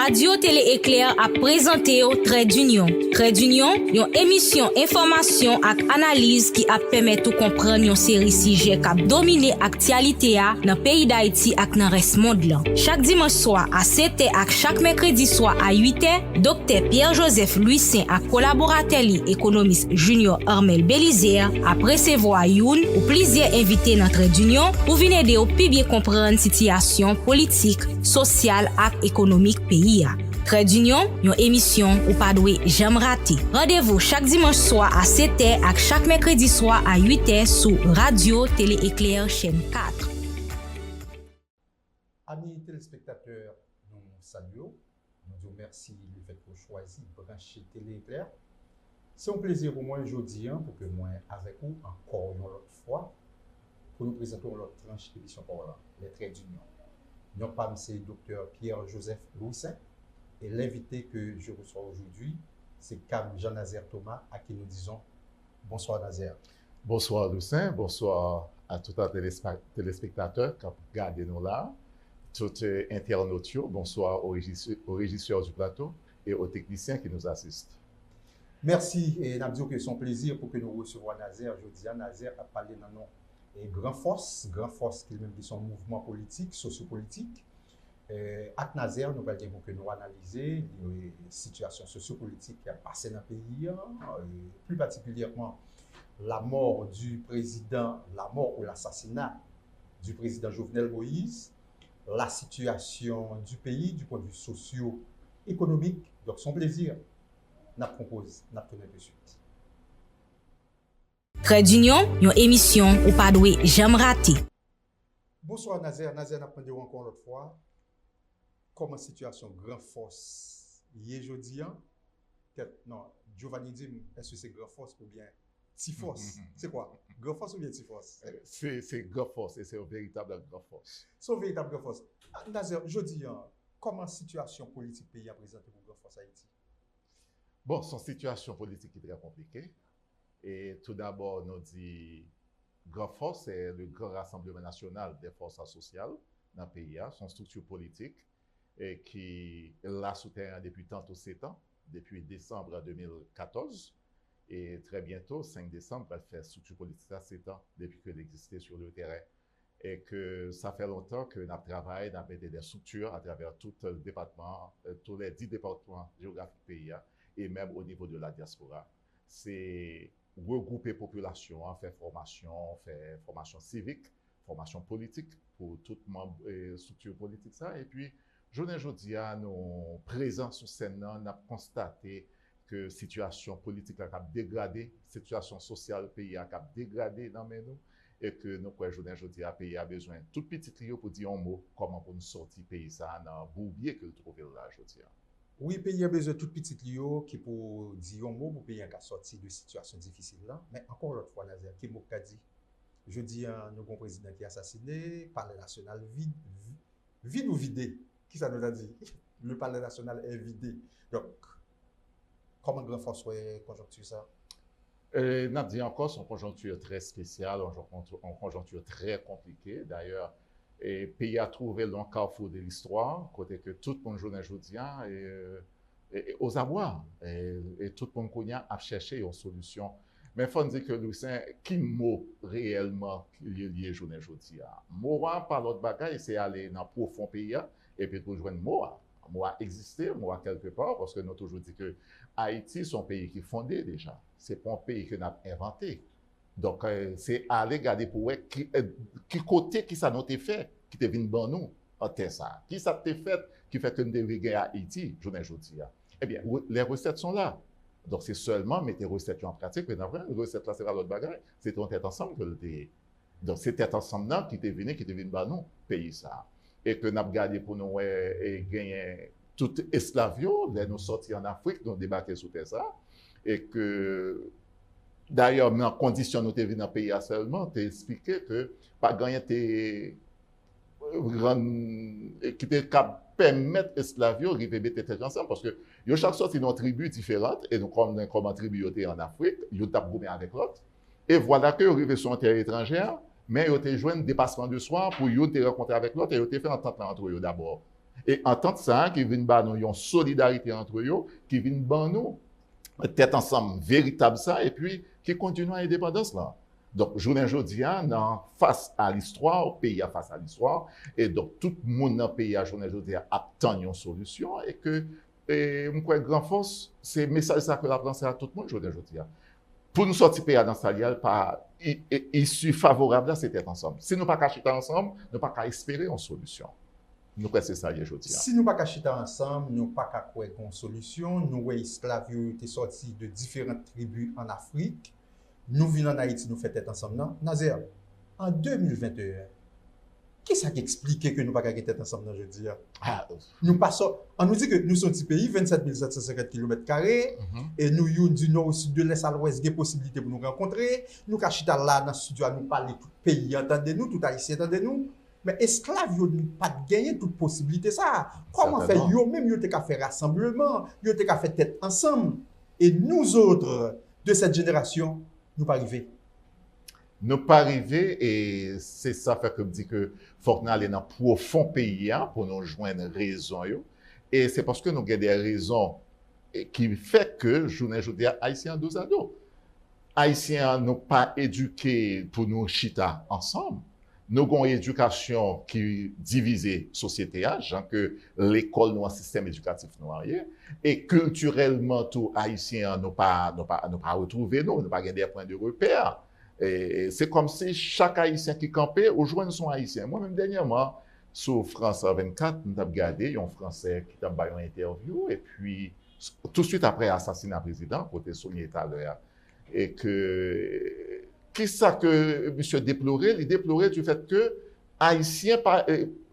Radio Télé Éclair a présenté au Trait d'Union. Trait d'Union, une émission information ak analyse qui a permis de comprendre une série sujet qui a dominé l'actualité dans le pays d'Haïti ak dans le reste monde. Chaque dimanche soir à 7h ak chaque mercredi soir à 8h, Dr. Pierre-Joseph Louis-Saint ak collaborateur économiste Junior Armel Belizer a recevoir youn ou plusieurs invités dans Trait d'Union pour venir aider au plus bien comprendre la situation politique, sociale et économique pays. Trait d'Union, une émission ou pas doué jamais raté. Rendez-vous chaque dimanche soir à 7h et chaque mercredi soir à 8h sur Radio Télé Éclair chaîne 4. Amis téléspectateurs, nous saluons. Nous vous remercions du fait que vous choisissez de brancher Télé Éclair. C'est un plaisir pour moi aujourd'hui pour que moi avec vous encore une autre fois pour nous présenter notre tranche d'émission pour les Traits d'Union. Notre parmi c'est Dr. Pierre-Joseph Louis-Saint et l'invité que je reçois aujourd'hui, c'est Cam Jean-Nazaire Thomas à qui nous disons bonsoir Nazaire. Bonsoir Louis-Saint, bonsoir à tout les téléspectateurs qui regardent nous là, tous les internautes, bonsoir aux régisseurs du plateau et aux techniciens qui nous assistent. Merci et nous disons que c'est un plaisir pour que nous recevions Nazaire. Je dis à Nazaire a parlé dans nos Grand Force qui est même son mouvement politique, sociopolitique. Avec Nazaire, nous allons pour que nous analyser les situations sociopolitiques qui a passé dans le pays, plus particulièrement la mort du président, la mort ou l'assassinat du président Jovenel Moïse, la situation du pays du point de vue socio-économique. Donc, son plaisir, nous propose, nous tourner de suite. Trait d'Union, une émission ou pas doué jamais raté. Bonsoir Nazaire. Nazaire, nous apprenons encore l'autre fois comment la situation Grand Force hier jeudi. Non, Giovanni dit, est-ce que c'est Grand Force ou bien Tifos? C'est quoi? Grand Force ou bien Tifos? C'est Grand Force et c'est un véritable Grand Force. C'est un véritable Grand Force. Nazaire, jeudi, comment la situation politique pays a présenté pour Grand Force Haïti? Bon, son situation politique est très compliquée. Et tout d'abord, nous dit Grand Force, c'est le grand rassemblement national des forces sociales dans le pays, son structure politique, et qui est là sous terrain depuis tantôt 7 ans, depuis décembre 2014. Et très bientôt, 5 décembre, va faire structure politique à 7 ans depuis qu'elle existait sur le terrain. Et que ça fait longtemps que nous travaillons dans des structures à travers tout le département, tous les 10 départements géographiques du pays, et même au niveau de la diaspora. C'est regrouper population, faire formation civique, formation politique pour tout membre structure politique ça. Et puis, aujourd'hui, nous présents sur scène, nous avons constaté que la situation politique a dégradé, la situation sociale du pays a dégradé dans nous, et que nous, aujourd'hui, le pays a besoin de tout petit trio pour dire un mot, comment pour nous sortir du pays ça, dans le bourbier que nous trouvons là aujourd'hui. Oui, le pays a besoin de tout petit trio qui pour dire un mot pour payer un sortir de situation difficile là. Mais encore l'autre fois, Nazaire, qui m'a dit, je dis nous avons un président qui est assassiné, le palais national vide ou vidé. Qui ça nous a dit? Le palais national est vidé. Donc, comment Grand Force est conjoncture ça? N'a dit encore son conjoncture très spéciale, une conjoncture très compliquée. D'ailleurs, le pays a trouvé le carrefour de l'histoire, côté que tout le monde aujourd'hui est aux abois. Et tout le monde a cherché une solution. Mais il faut dire que Louis-Saint, qui mot réellement lié aujourd'hui? Moi, par l'autre bagaille, c'est aller dans le profond pays et puis rejoindre moi. Moi exister, moi quelque part, parce que nous avons toujours dit que Haïti, c'est un pays qui est fondé déjà. Ce n'est pas un pays que nous avons inventé. Donc, c'est aller regarder pour voir qui côté qui ça nous a fait, qui te vient de nous, en terre ça. Qui ça t'a fait, qui fait que nous devons gagner à Haïti, journée aujourd'hui. Eh bien, les recettes sont là. Donc, c'est seulement mettre les recettes en pratique, mais dans les recettes là, c'est pas l'autre bagage, c'est ton tête ensemble que le pays. Donc, c'est tête ensemble là qui te vient de nous, pays ça. Et que nous avons gardé pour nous gagner tout esclavio, nous sortir en Afrique, nous débarquer sous terre ça. Et que, d'ailleurs, dans les conditions nous sommes venus dans le pays seulement, tu as expliqué que pas gagner qui te permettre l'esclavio de mettre ensemble parce que chaque sorte dans une tribu différente et nous comme en tribu en Afrique, ils tapent goûter avec l'autre. Et voilà que arrivé sur une terre étrangère, mais ils ont joué un dépassement de soi pour ils te rencontrer avec l'autre et ils ont fait entente entre eux d'abord. Et en tant que ça, qui vient ba nous une solidarité entre eux, qui vient ba nous tête ensemble véritable ça et puis qui continue à l'indépendance là. Donc journée aujourd'hui face à l'histoire, pays a face à l'histoire et donc tout le monde dans le pays à journée aujourd'hui attend une solution et que mon grand force c'est message ça que la France à tout le monde journée aujourd'hui. Pour nous sortir pays dans sa liale par issue favorable là c'était ensemble. Si nous pas cacher ensemble, nous pas espérer une solution. Nous c'est ça aujourd'hui. Si nous pas cacher ensemble, nous pas trouver une solution, nous esclaves étaient sortis de différentes tribus en Afrique. Nous venons en Haïti, nous faisons tête ensemble. Non? Nazer, en 2021, qu'est-ce qui explique que nous pas tête ensemble aujourd'hui? Nous passons, on nous dit que nous sommes un petit pays, 27 750 km² et nous sommes du nord au sud, de l'est à l'ouest, des possibilités pour nous rencontrer. Nous cachons là dans le studio à nous parler, tout le pays entendez-nous, tout Haïtien entendez-nous. Mais esclaves, ils n'ont pas gagné toute possibilité ça. Comment faire? Ils même ils ont fait rassemblement, ils ont fait tête ensemble. Et nous autres de cette génération, nous pas arrivés. Nous pas arrivés et c'est ça fait que me dit que faut nous aller dans profond pays pour nous joindre raison yo. Et c'est parce que nous avons des raisons qui fait que journée aujourd'hui haïtien dos à dos. Haïtiens n'ont pas éduqués pour nous chita ensemble. Nous avons une éducation qui divise la société, genre que l'école nous un système éducatif nous et culturellement tout haïtien nous pas retrouvé nous pas gagné des points de repère. Et c'est comme si chaque haïtien qui campait rejoint son haïtien. Moi même dernièrement sur France 24, nous avons regardé un français qui t'a fait une interview et puis tout de suite après l'assassinat président côté Sonia tout à l'heure et que qu'est-ce que monsieur déplorait? Il déplorait du fait que Haïtiens,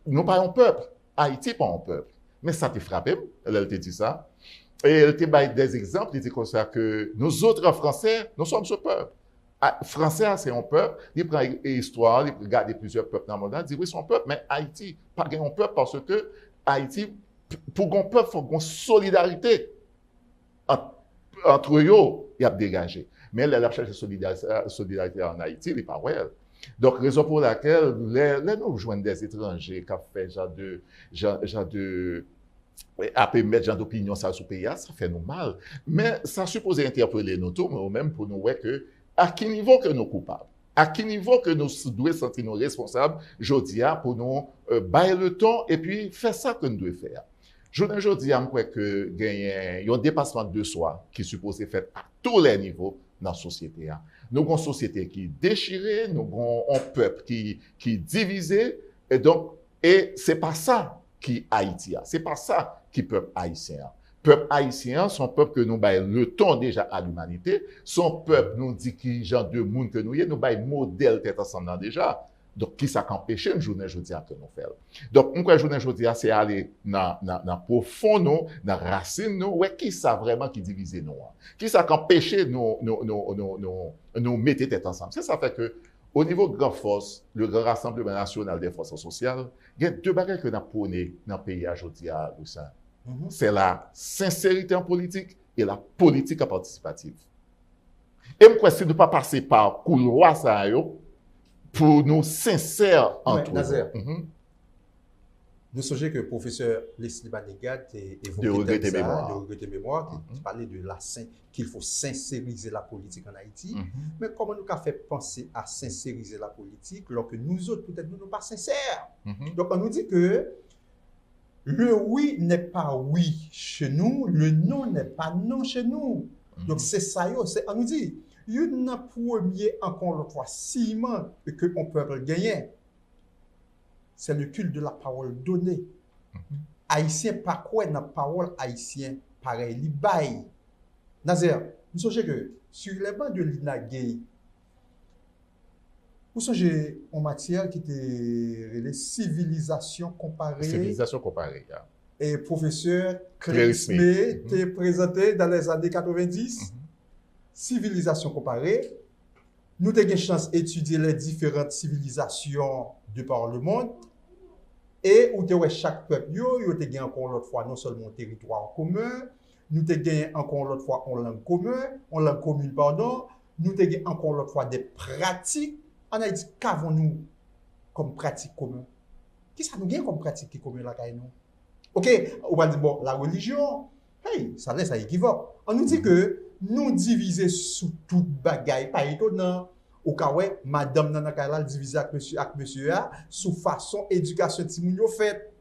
nous pas un peuple, Haïti pas un peuple. Mais ça t'a frappé, elle t'a dit ça. Et elle t'a donné des exemples, il dit comme ça que nous autres Français, nous sommes ce peuple. Français, c'est un peuple, il prend l'histoire, il regarde plusieurs peuples dans le monde, il dit oui, c'est un peuple, mais Haïti, pas un peuple parce que Haïti, pour un peuple, il faut une solidarité entre eux, il y a dégagé. Mais elle a cherché solidarité en Haïti, il n'est pas réel. Donc, raison pour laquelle nous joignent des étrangers qui ont fait genre d'opinion sur le pays, ça fait nous mal. Mais ça suppose interpeller nous tous, même pour nous voir que à quel niveau que nous coupables, à quel niveau que nous devons sentir nous responsables, je dis pour nous bailler le temps et puis faire ça que nous devons faire. Je dis à moi que il y a un dépassement de soi qui est supposé faire à tous les niveaux dans la société. Nous avons une société qui est déchirée, nous avons un peuple qui est divisé, et c'est pas ça qui Haïti. C'est pas ça qui peuple haïtien. Peuple haïtien, son peuple que nous baillons le temps déjà à l'humanité, son peuple nous dit qui genre de monde que nous y est, nous baillons modèle tête ensemble déjà. Donc, qui ça qu'empêche une journée aujourd'hui que nous faisons? Donc, une journée aujourd'hui, c'est aller dans profond, dans racine, ouais, qui ça vraiment qui divise nous? Qui ça qu'empêche nous mettre tête ensemble? C'est ça fait que, au niveau de Grand Force, le Grand Rassemblement National des Forces Sociales, il y a deux bagages que nous prônons dans le pays aujourd'hui à Loussa. C'est la sincérité en politique et la politique participative. Et moi, si nous ne pas passer par couloir ça, pour nous sincères entre nous. Nous songeons que le professeur Leslie Banegat évoqué de regretter mémoire, qui parlait de qu'il faut sincériser la politique en Haïti. Mais comment nous avons fait penser à sincériser la politique lorsque nous autres, peut-être, nous ne sommes pas sincères? Donc, on nous dit que le oui n'est pas oui chez nous, le non n'est pas non chez nous. Donc, c'est ça, on nous dit. Il y a un premier, encore une fois, ciment que on peut gagner. C'est le culte de la parole donnée. Haïtien, par quoi la parole haïtien pareil, li bail. Nazer, vous savez que sur les bancs de l'INAGEI, vous savez en matière qui était les civilisations comparées. Civilisation comparée, yeah. Et professeur Clérismé était présenté dans les années 90. Civilisation comparée, nous avons une chance d'étudier les différentes civilisations de par le monde et où chaque peuple, nous avons encore l'autre fois non seulement un territoire commun, nous avons encore l'autre fois une langue commune, pardon, nous avons encore l'autre fois des pratiques. En Haïti, qu'avons-nous comme pratique commune? Qu'est-ce que nous avons comme pratique commune là, nous? Ok, on va dire, bon, la religion, hey, ça laisse à équivoque. On nous dit que nous diviser sous toute bagaille, pas étonnant. Au cas où, madame Nanakala divisé avec monsieur A, sous façon éducation timounio fait.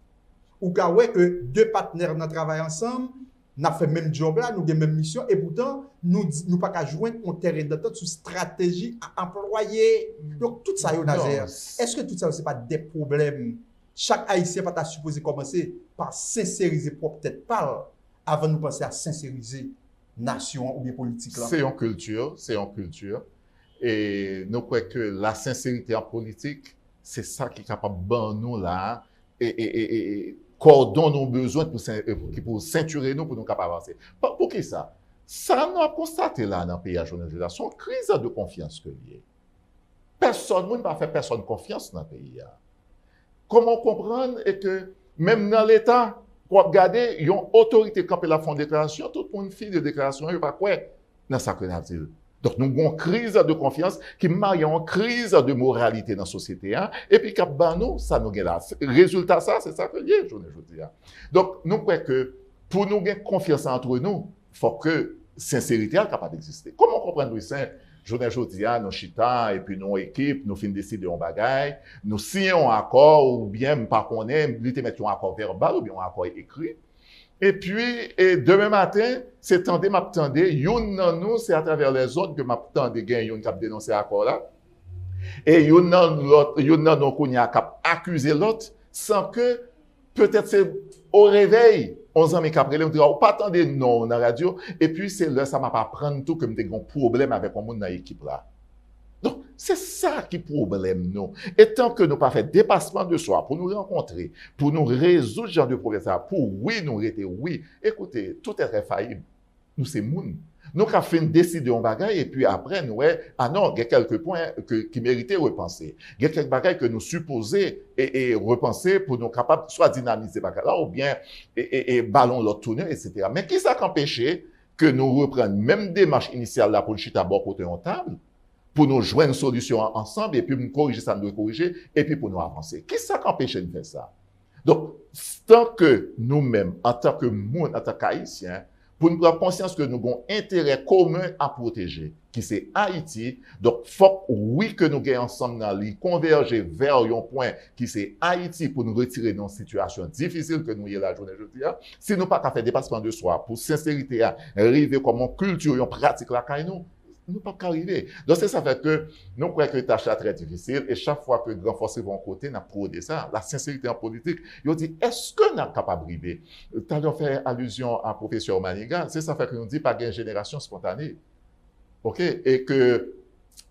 Au cas où, que deux partenaires nous travaillent ensemble, nous fait même job là, nous avons même mission, et pourtant, nous pas qu'à joindre un terrain d'entente sous stratégie à employer. Donc, tout ça, Nazaire, est-ce que tout ça, ce n'est pas des problèmes? Chaque Haïtien va supposé commencer par sincériser propre tête parle avant de nous penser à sincériser nation ou bien politique là. C'est en culture, c'est en culture. Et nous croyons que la sincérité en politique, c'est ça qui est capable de nous là et cordon nos besoins pour ceinturer nous pour nous capables d'avancer. Pour qui ça? Ça, nous avons constaté là dans le pays à journée. C'est une crise de confiance que lié. Personne, nous ne pas faire personne confiance dans le pays. Comment comprendre et que même dans l'État, pour regarder, il y a une autorité qui la fond déclaration, tout le monde fait de déclaration, il n'y a pas quoi dans ça que nous. Donc, nous avons une crise de confiance qui marie une crise de moralité dans la société. Et puis, nous, ça nous gagne là. Résultat, ça, c'est ça que lié, je dis. Donc, nous croyons que pour nous gagner confiance entre nous, il faut que sincérité soit capable d'exister. Comment comprendre, Louis Saint? Je dis, nous chita, et puis nos équipes, nous finissons décider un bagage, nous signons un accord, ou bien, par contre, nous mettons un accord verbal, ou bien un accord écrit. Et puis, demain matin, c'est tendé, youn nan nous, c'est à travers les autres que m'attendé gagne youn kap dénoncer l'accord là. Et youn nan nous qu'on a kap accuser l'autre, sans que, peut-être c'est au réveil, on s'en met qu'après, on dit, ou pas attendez non, dans la radio, et puis c'est là, ça m'a pas prendre tout comme des grands problèmes avec un monde dans l'équipe là. Donc, c'est ça qui est problème, nous. Et tant que nous pas fait dépassement de soi pour nous rencontrer, pour nous résoudre ce genre de problème, pour oui, nous arrêter, oui. Écoutez, tout est faillible. Nous, c'est moun. Nous, avons fait une décision bagaille, et puis après, nous, ah non, il y a quelques points qui méritaient repenser. Il y a quelques bagailles que nous supposons et repenser pour nous capables, soit dynamiser bagaille là, ou bien, ballon l'autre tourner, etc. Mais qui ça qu'empêcher que nous reprenions même démarche initiale là pour le chita bord côté en table? Pour nous joindre une solution ensemble, et puis nous corriger ça, nous doit corriger, et puis pour nous avancer. Qu'est-ce qui empêche de faire ça? Donc, tant que nous-mêmes, en tant que monde, en tant qu'Haïtiens, pour nous prendre conscience que nous avons un intérêt commun à protéger, qui c'est Haïti, donc, faut, oui, que nous gagnons ensemble dans les converger vers un point qui c'est Haïti pour nous retirer dans une situation difficile que nous y est la journée aujourd'hui. Si nous pas qu'à faire dépassement de soi, pour sincérité, arriver comme une culture, une pratique là, nous ne pouvons pas arriver. Donc, c'est ça fait que nous croyons que la tâche est très difficile et chaque fois que les grands forces vont côté, nous prodé ça. La sincérité en politique, ils dit, est-ce que nous sommes capables d'arriver? Tu as fait allusion à professeur Maniga, c'est ça fait que nous dit pas une génération spontanée. OK? Et que,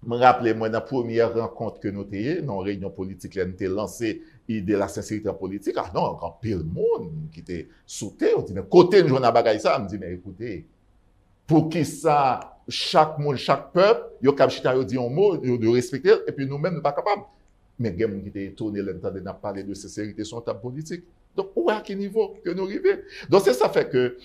me rappelez, moi, dans la première rencontre que nous avons dans la réunion politique, nous avons lancé l'idée de la sincérité en politique. Ah non, quand pile monde qui était sauté, on dit, mais côté de journal bagaille ça, on me dit, mais écoutez, pour qui ça, chaque monde, chaque peuple, yo kap chita yo dit un mot, yo de respecter, et puis nous-mêmes, nous pas capables. Mais il y a des gens qui étaient étonnés l'entendre de parler de sincérité sur table politique. Donc, où à quel niveau que nous arrivons? Donc, c'est ça fait que,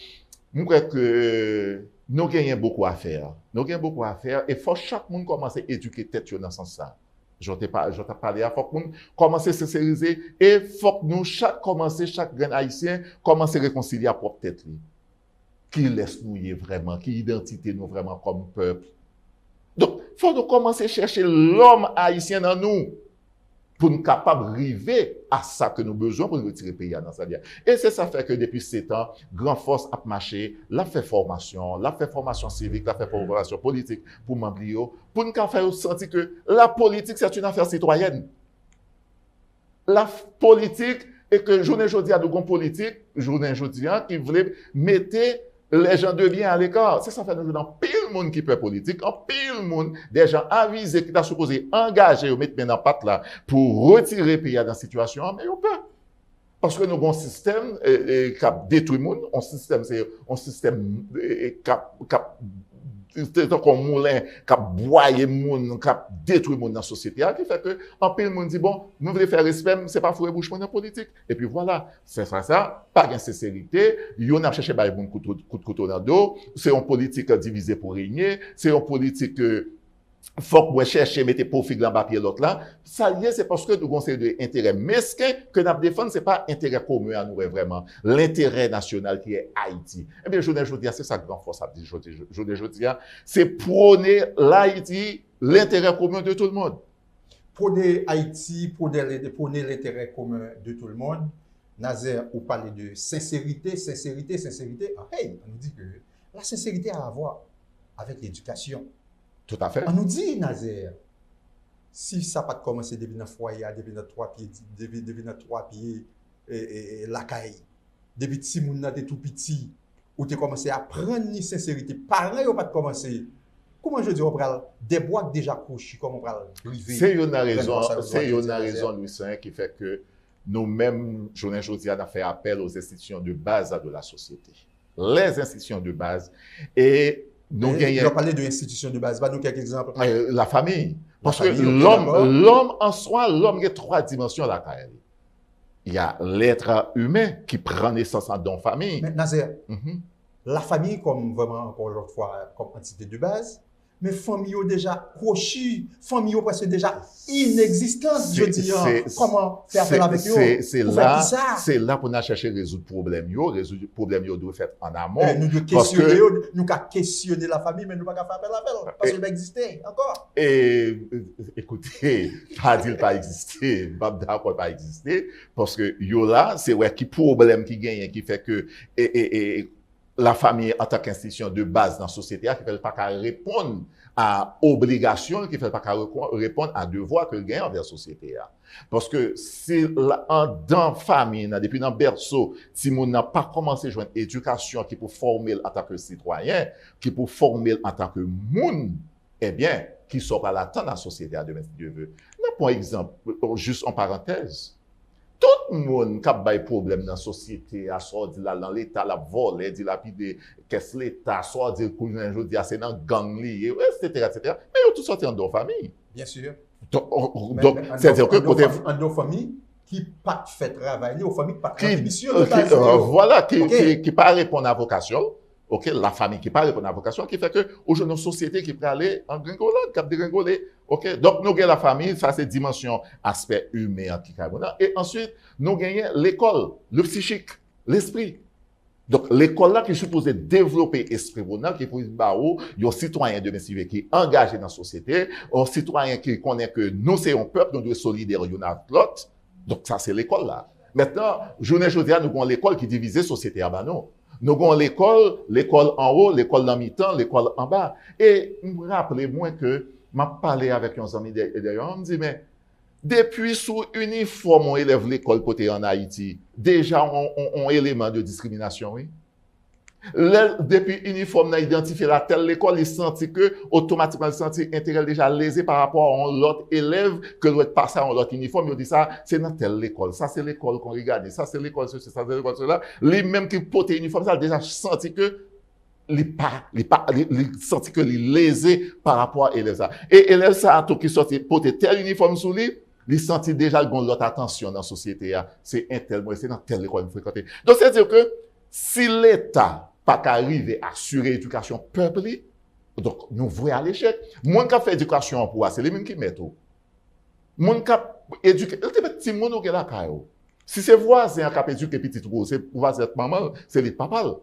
nous croyons que nous gagnons beaucoup à faire. Nous gagnons beaucoup à faire, et il faut chaque monde commencer à éduquer tête dans ce sens-là. Je t'ai parlé, il faut que nous commencer à sincériser, et il faut que nous, chaque grand haïtien, commence à réconcilier à propre tête. Qui laisse nous vraiment, qui identité nous vraiment comme peuple. Donc, il faut nous commencer à chercher l'homme haïtien dans nous pour nous capables d'arriver à ça que nous avons besoin pour nous retirer le pays dans sa vie. Et c'est ça fait que depuis 7 ans, Grand Force a marché, l'a fait formation civique, l'a fait formation politique pour m'emblio, pour nous faire sentir que la politique, c'est une affaire citoyenne. La politique, et que journée aujourd'hui a de grands politiques, journée aujourd'hui qui voulait mettre les gens de bien à l'écart. C'est ça fait nous dans pile monde qui peut politique, en pile monde, des gens avisés qui t'a supposé engager ou mettre dans la patte là pour retirer le pays dans la situation, mais on peut. Parce que nous avons un système qui a détruit le monde, un système qui c'est comme moulin qui a boyé le monde, qui a détruit le monde dans la société, qui fait que, en pile, le monde dit, bon, nous voulons faire respect, c'est pas fouet bouche dans la politique. Et puis voilà, c'est ça, pas de sincérité, yon a cherché un coup de couteau dans le dos, c'est une politique divisée pour régner, c'est une politique faut que moi chercher mettre profil dans papier l'autre là, ça lié c'est parce que nous avons des intérêts mesquins que nous défendons, c'est pas intérêt commun à nous vraiment, l'intérêt national qui est Haïti. Eh bien, je dis c'est ça grand force à dire je dis c'est prôner l'Haïti, l'intérêt commun de tout le monde. Prôner Haïti, prôner l'intérêt commun de tout le monde. Nazer, vous parlez de sincérité. Ah, hey, on nous dit que la sincérité a à voir avec l'éducation. Tout à fait. On nous dit, Nazer, si ça n'a pas commencé depuis notre foyer, depuis notre 3 pieds, la caille, depuis si moun nan tout petit, ou tu commencé à prendre une sincérité, pareil ou pas de commencer. Comment je dis, on parle des boîtes déjà couchées, comme on parle privé. C'est une raison, Louis Saint, qui fait que nous-mêmes, journée aujourd'hui, on a fait appel aux institutions de base de la société. Les institutions de base. Et nous gagnons. Je parlais de l'institution de base. Nous quelques exemples. La famille. Parce que l'homme en soi, l'homme a 3 dimensions à la carrière. Il y a l'être humain qui prend naissance dans la famille. Mais Nazer, la famille, comme vraiment, encore l'autre fois, comme entité de base, mais famille déjà crochue, famille presque déjà inexistante, je dis. Comment faire appel avec eux? C'est là pour nous chercher résoudre le problème. Résoudre le problème, doit faire en amont. Nous devons questionner la famille, mais nous ne pouvons pas faire appel à elle, parce qu'elle va exister encore. Et écoutez, pas dire pas exister, pas d'accord pas exister, parce que là, c'est ouais qui problème qui gagne, qui fait que la famille en tant qu'institution de base dans la société qui ne fait pas qu'à répondre à obligations, qui ne fait pas qu'à répondre à devoirs que gagne envers la société. Parce que si dans la famille, depuis dans le berceau, si on n'a pas commencé à jouer une éducation qui peut former en tant que citoyen, qui peut former en tant que monde, eh bien, qui sera l'attente dans la société à demain, si Dieu veut. Pour exemple, juste en parenthèse, tout le monde qui a des problèmes dans la société, soit dans l'État, la volée, dilapider, qu'est-ce que l'État, soit dire que c'est dans le gang lié, etc. Mais ils ont tous sorti en deux familles. Bien sûr. Donc c'est-à-dire que côté. En deux familles qui pas fait travailler, aux familles qui pas fait mission. Voilà, qui pas répondre à vocation. OK, la famille qui parle pour la vocation, qui fait que aujourd'hui, nos sociétés qui peuvent aller en gringolade, qui dégringoler. OK, donc nous avons la famille, ça c'est dimension, aspect humain qui est. Et ensuite, nous avons l'école, le psychique, l'esprit. Donc l'école là qui est supposée développer l'esprit bonheur, qui est pour un citoyen de civil qui est engagé dans la société, un citoyen qui connaît que nous sommes un peuple, nous devons être solidaires l'un avec l'autre. Donc ça c'est l'école là. Maintenant, journée aujourd'hui, nous avons l'école qui divise la société à Bano. Nous avons l'école en haut, l'école dans mi-temps, l'école en bas. Et rappelez-moi que m'a parlé avec un ami d'ailleurs, on me dit, mais depuis sous uniforme, on élève l'école côté en Haïti, déjà on élément de discrimination, oui. Depuis uniforme, on a identifié la telle l'école, il sentit que, automatiquement, il sentit intérêt déjà lésé par rapport à l'autre élève que doit être passé à l'autre uniforme. Il dit ça, c'est dans telle école. Ça, c'est l'école qu'on regarde. Ça, c'est l'école, ça, c'est l'école, cela. Lui-même qui porte uniforme, ça a déjà senti que, il senti que il lésé par rapport à l'élève ça. Et l'élève ça, tout qui sorti, porter tel uniforme sous lui, il sentit déjà l'autre attention dans la société. C'est un tel, c'est dans telle école fréquentée. Donc, c'est-à-dire que, si l'État pas qu'arriver à assurer l'éducation peuple, donc nous voyons à l'échec. Moun qui fait éducation pour c'est les mêmes qui mettent tout. Moun qui éduquer, le petit moun qui est là caillou. Si c'est voisin qui a éduqué petit gros, c'est voisin maman, c'est les papa.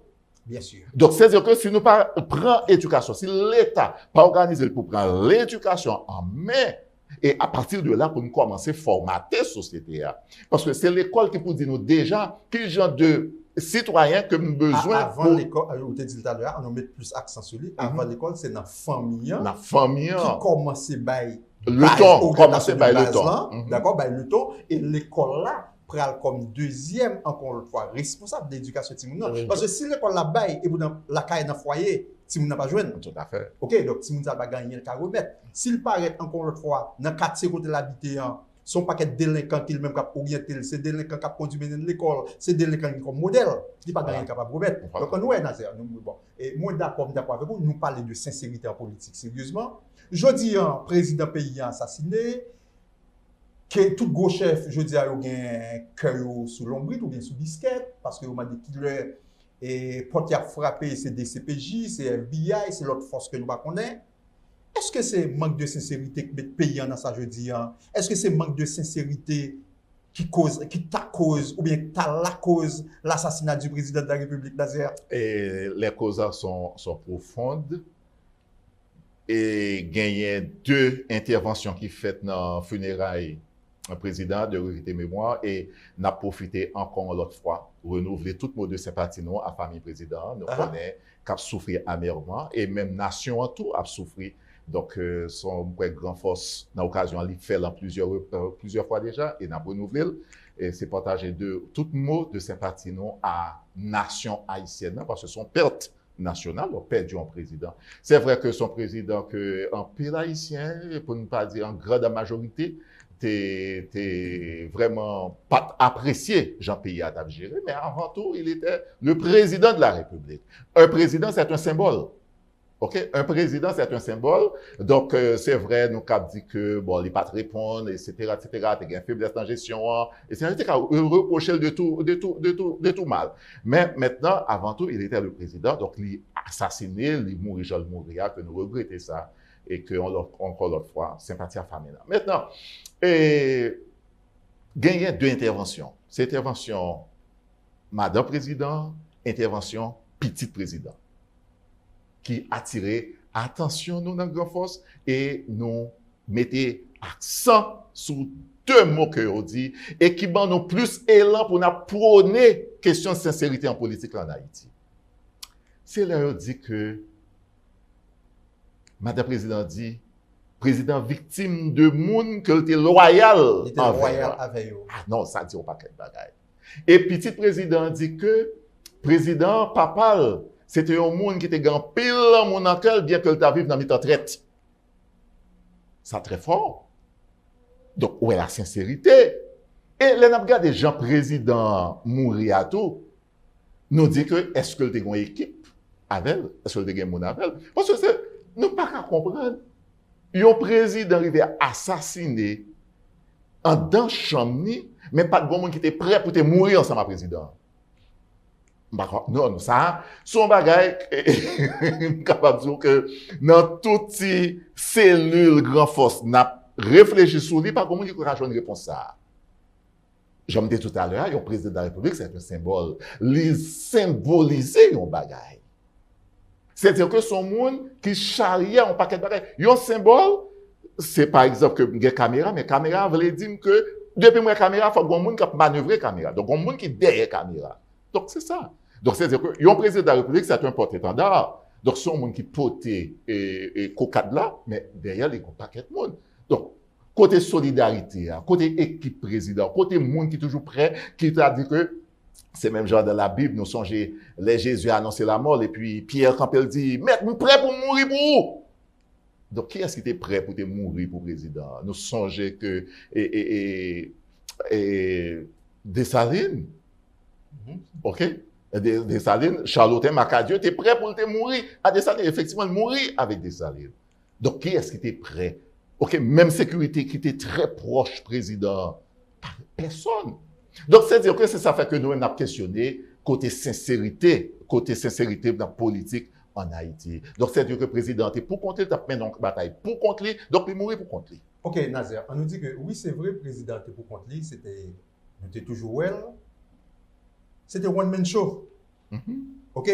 Bien sûr. Donc c'est-à-dire que si nous pas prend éducation, si l'État pas organisé pour prendre l'éducation en main, et à partir de là, pour nous commencer à formater la société. Parce que c'est l'école qui peut dire nous déjà quel genre de citoyens que nous avons besoin. Avant l'école, on te dit tout à l'heure, on met plus accent sur lui. Avant l'école, c'est dans la famille. La famille. Qui commence by le temps. Commence by le temps. D'accord, by le temps. Et l'école là, prend comme deuxième, encore une fois, responsable de l'éducation de Timoun. Parce que si l'école là baille et vous dans la caille dans le foyer, Timoun n'a pas joué. Tout à fait. OK, donc Timoun n'a pas gagné le cas remettre. S'il paraît encore une fois, dans le quartier côté l'habité, son paquet de délinquants qu'il même cap orienté, c'est délinquants qui conduit dans l'école, c'est délinquants qui comme modèle, il pas gagné capable de remettre. Donc nous Nazer, bon. Et moi d'accord avec vous, nous parler de sincérité en politique sérieusement. Jodi président pays assassiné, que tout gros chef, je dis a yo gen cœur sous l'ombrite ou bien sous disquette parce que on m'a dit qu'il et porte a frappé c'est DCPJ, c'est FBI, c'est l'autre force que nous pas connaît. est-ce que c'est manque de sincérité qui met le pays dans ça, je dis? Est-ce que c'est manque de sincérité qui t'a cause, ou bien t'a la cause l'assassinat du président de la République, Nazer? Et les causes sont profondes. Et gagné 2 interventions qui faites dans le funérailles un président de vérité mémoire et n'a profité encore l'autre fois renouveler tout mot de sympathie nous à famille président nous connaît qu'a souffert amèrement et même nation en tout a souffert donc son grand force dans l'occasion il fait dans plusieurs fois déjà et n'a renouvelé et c'est partager de tout mot de sympathie nous à nation haïtienne parce que son perte national, on a perdu un président. C'est vrai que son président, que en pays haïtien, pour ne pas dire en grande majorité, t'es vraiment pas apprécié Jean-Pierre Yatap géré, mais avant tout, il était le président de la République. Un président, c'est un symbole. OK? Un président, c'est un symbole. Donc, c'est vrai, nous avons dit que, bon, il n'est pas de répondre, etc., etc., il y a une faiblesse en gestion, et c'est un reproché de tout mal. Mais maintenant, avant tout, il était le président, donc, il assassiné, il mourit, Jean Mouria, que nous regrettons ça, et que, encore l'autre fois, sympathie à famille. Maintenant, gagner 2 interventions. C'est intervention, Madame Président, intervention, Petit Président. Qui attirait attention nous dans Grand Force et nous mettait accent sur 2 mots que on dit et qui ban nous plus élan pour nous prôner question de sincérité en politique en Haïti. C'est là on dit que Madame Président dit président victime de monde que était loyal. Il était loyal avec eux. Ah non, ça dit pas quelque bagaille. Et Petit Président dit que président papal c'était un monde qui était grand pile dans mon enquête, bien que le ta vive dans mi traite. Ça très fort. Donc, où est la sincérité? Et les n'a des gens président mourir à tout, nous dit que est-ce que le une équipe avec elle? Est-ce que le une monde avec elle? Parce que nous pas qu'à comprendre. Un président arrivé à assassiner en dans chambre, mais pas de bon monde qui était prêt pour te mourir ensemble avec le président. Non, ça, son bagage, capable de dire que dans toutes ces cellules grand force, n'a réfléchi sur lui, pas comment il peut une réponse ça. J'en disais tout à l'heure, le président de la République, c'est un symbole. Il symbolise un bagage. C'est-à-dire que son monde qui charriait un paquet de bagages. Un symbole, c'est par exemple que une caméra, mais caméra veut dire que depuis la caméra, il faut que un monde qui manœuvre la caméra. Donc, un monde qui derrière la caméra. Donc, c'est ça. Donc, c'est-à-dire que le président de la République, c'est un porte-étendard. Donc, c'est un monde qui porte et cocade là, mais derrière, il y a un paquet de monde. Donc, côté solidarité, côté équipe président, côté monde qui est toujours prêt, qui t'a dit que c'est même genre dans la Bible, nous songez, les Jésus a annoncé la mort, et puis Pierre, quand il dit, mais nous prêts pour mourir pour vous. Donc, qui est-ce qui était prêt pour te mourir pour président? Nous songez que, Dessalines, OK? Dessalines, Charlotin Macadieu, t'es prêt pour te mourir à Dessalines, effectivement, mourir avec Dessalines. Donc, qui est-ce qui était prêt? OK, même sécurité qui était très proche président, personne. Donc, c'est-à-dire que c'est ça fait que nous, on a questionné côté sincérité dans la politique en Haïti. Donc, c'est-à-dire que le président est pour contre lui, il a mené une bataille pour contre lui, donc il mourit pour contre lui. OK, Nazer, on nous dit que oui, c'est vrai, le président était pour contre lui, c'était toujours well. C'était one man show. OK.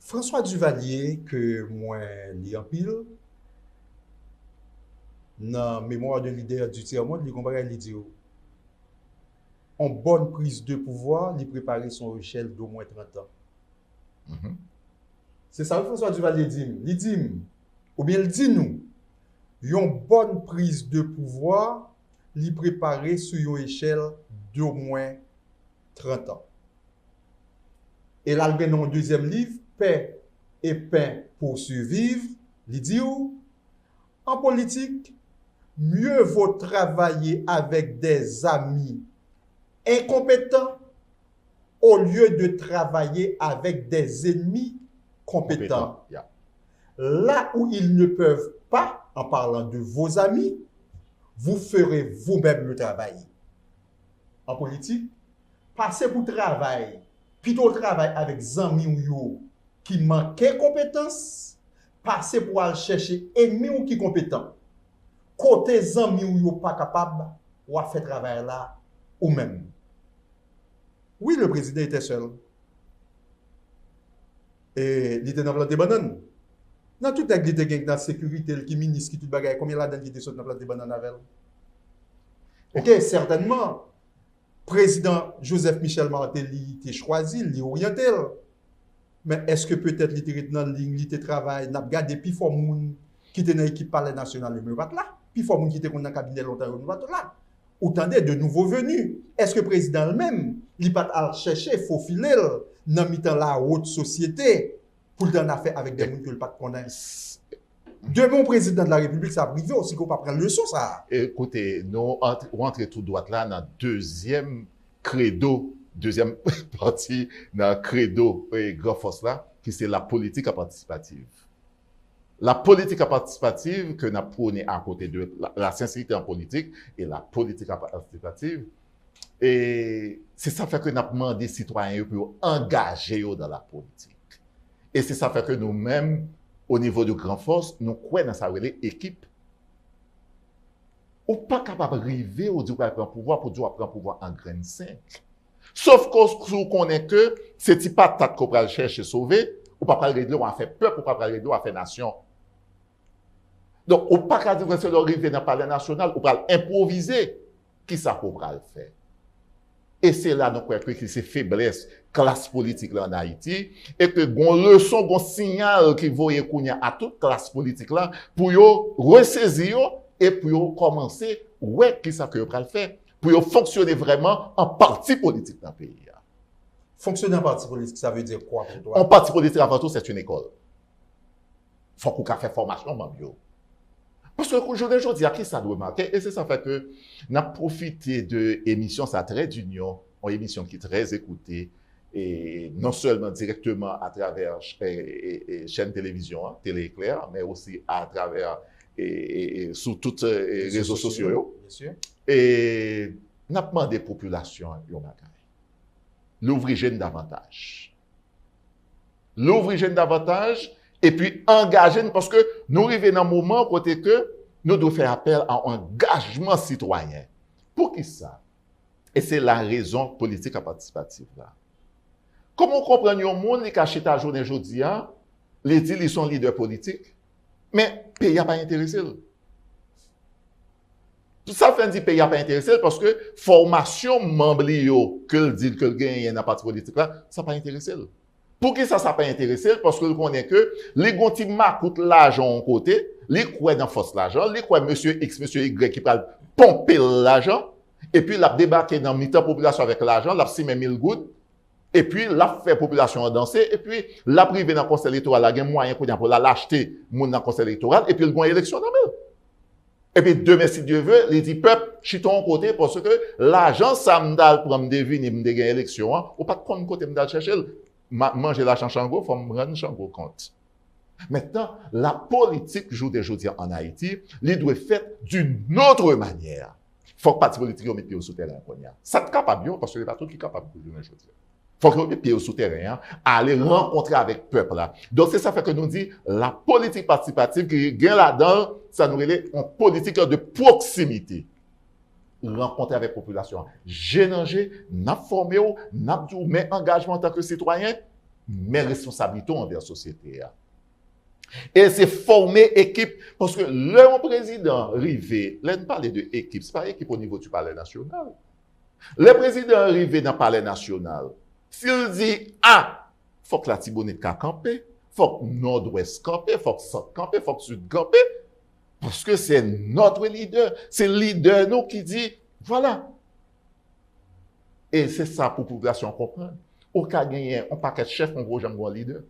François Duvalier, que moi, lis en pile, dans mémoire de leader du tiers-monde, il compare il dit en bonne prise de pouvoir, il préparait son échelle d'au moins 30 ans. C'est ça que François Duvalier dit. Il dit, ou bien il dit nous, une bonne prise de pouvoir, il préparait sur une échelle d'au moins 30 ans. Et là, dans le deuxième livre, Paix et pain pour survivre, il dit en politique, mieux vaut travailler avec des amis incompétents au lieu de travailler avec des ennemis compétents. Yeah. Là où ils ne peuvent pas, en parlant de vos amis, vous ferez vous-même le travail. En politique, passez pour travail, plutôt travail avec des amis qui manquent de compétences, passer pour aller chercher ennemi ou qui compétent. Côté zami ou yo pas capable, ou a fait travail là ou même. Oui, le président était seul. Et il était dans la banane. Dans tout le monde qui dans la sécurité, qui ministre, qui tout bagaille, combien la donne qui était sur la banane avec elle? Ok, certainement, président Joseph Michel Martelly était choisi, il est orienté. Mais est-ce que peut-être il était dans la ligne, il était travail, n'a gardé plus fort moun qui était dans l'équipe palais national, il va là. Puis fort moun qui était dans le cabinet longtemps, il va là. Autant de nouveaux venus. Est-ce que le président lui-même, il pas à chercher, faufiler dans la haute société pour le affaire avec des gens que le pas connaissent? De mon président de la République, ça a privé aussi qu'on pas prendre leçon ça. Écoutez, nous rentrons tout droit là dans le deuxième credo, deuxième partie dans le credo grand force là, qui c'est la politique participative. La politique participative que nous prônons à côté de la sincérité en politique et la politique participative, et c'est ça fait que nous demandons des citoyens pour engager dans la politique. Et c'est ça fait que nous-mêmes, au niveau de Grand Force, nous croyons dans sa équipe. Ou pas capable d'arriver au dire prendre pouvoir pour dire prendre pouvoir en graine 5. Sauf qu'on connaît que c'est pas patate qu'on va chercher sauver, ou pas régler, on a fait peuple, ou pas régler, on a fait nation. Donc, ou pas capable d'arriver dans le palais national, ou pas improviser qui ça qu'on va le faire. Et c'est là nous croyons que c'est faiblesse classe politique là en Haïti et que gon leçon, gon signal qui voye kounya à toute classe politique là pour yo ressaisir et pour yo commencer ouais qui ça que yo pral faire pour yo fonctionner vraiment en parti politique dans le pays. Fonctionner en parti politique, ça veut dire quoi pour toi? En parti politique avant tout c'est une école. Faut qu'on fasse formation même yo. Parce que aujourd'hui, à qui ça doit marquer? Et c'est ça fait que nous avons profité de l'émission Ça Trait d'Union, une émission qui est très écoutée, et non seulement directement à travers chaîne télévision, Télé Éclair, mais aussi à travers sur tous les réseaux sociaux. Bien sûr. Et nous avons demandé à la population l'ouvrir jeune davantage. L'ouvrir jeune davantage. Et puis engager, parce que nous arrivons dans un moment côté que nous devons faire appel à un engagement citoyen. Pour qui ça? Et c'est la raison politique participative là. Comment comprendre un monde qui a acheté ta journée aujourd'hui, les dit ils sont leaders politiques, mais le pays n'a pas intéressé. Tout ça fait dire que le pays n'a pas intéressé parce que formation membre que le dit que le gagne dans parti politique là, ça n'a pas intéressé. Pour qui ça pas intéressé? Parce que nous connaissons que les gontima coûtent l'argent en côté, les croient dans force l'argent, les croient monsieur X, monsieur Y qui parle pomper l'argent, et puis l'a débarqué dans mi-temps population avec l'argent, l'a simé 1000 gouttes, et puis l'a fait population danser, et puis l'a privé dans le conseil électoral, la gain moyen pour l'acheter dans le conseil électoral, et puis le gagne élection dans le. Et puis demain, si Dieu veut, il dit peuple, chiton en côté, parce que l'argent, ça m'dal pour me deviner, me gagner élection, ou pas de compte côté m'dal chercher. Manger la chango, il faut me rendre chango compte. Maintenant, la politique joue des jours en Haïti, il doit être faite d'une autre manière. Il faut que les partis politiques mettent pied au souterrain. Ça est capable, parce que les partis qui sont capables de jouer aujourd'hui. Il faut qu'ils mettent pied au souterrain, aller rencontrer avec le peuple là. Donc, c'est ça fait que nous dit la politique participative qui gagne là-dedans, ça nous relève en politique de proximité. Rencontrer avec la population. Génanger, n'a formé, n'a dit, mais engagement en tant que citoyen, mais responsabilité envers la société. Et c'est former équipe, parce que le président arrivé, là, on parle de équipe, c'est pas équipe au niveau du palais national. Le président arrivé dans le palais national, s'il dit, faut que la Tibonite campe, faut que Nord-Ouest campe, faut que Centre campe, faut que Sud campe, parce que c'est notre leader. C'est le leader nous qui dit, voilà. Et c'est ça pour la population comprendre. Au cas gagné, on paquet de chef, on gros jamais un leader.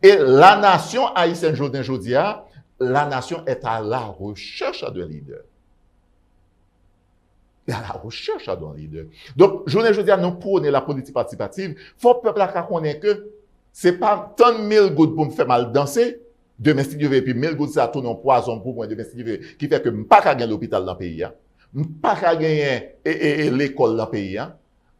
Et la nation haïtienne aujourd'hui, la nation est à la recherche de leader. Et à la recherche d'un leader. Donc, aujourd'hui, nous prenons la politique participative. Il faut que le peuple connaisse que c'est pas tant de 1000 gouttes pour me faire mal danser. Demain, si Dieu veut, puis 1000 gouttes, ça tourne en poison pour moi, demain, si Dieu veut, qui fait que je ne peux pas gagner l'hôpital dans le pays. Je ne peux pas gagner l'école dans le pays.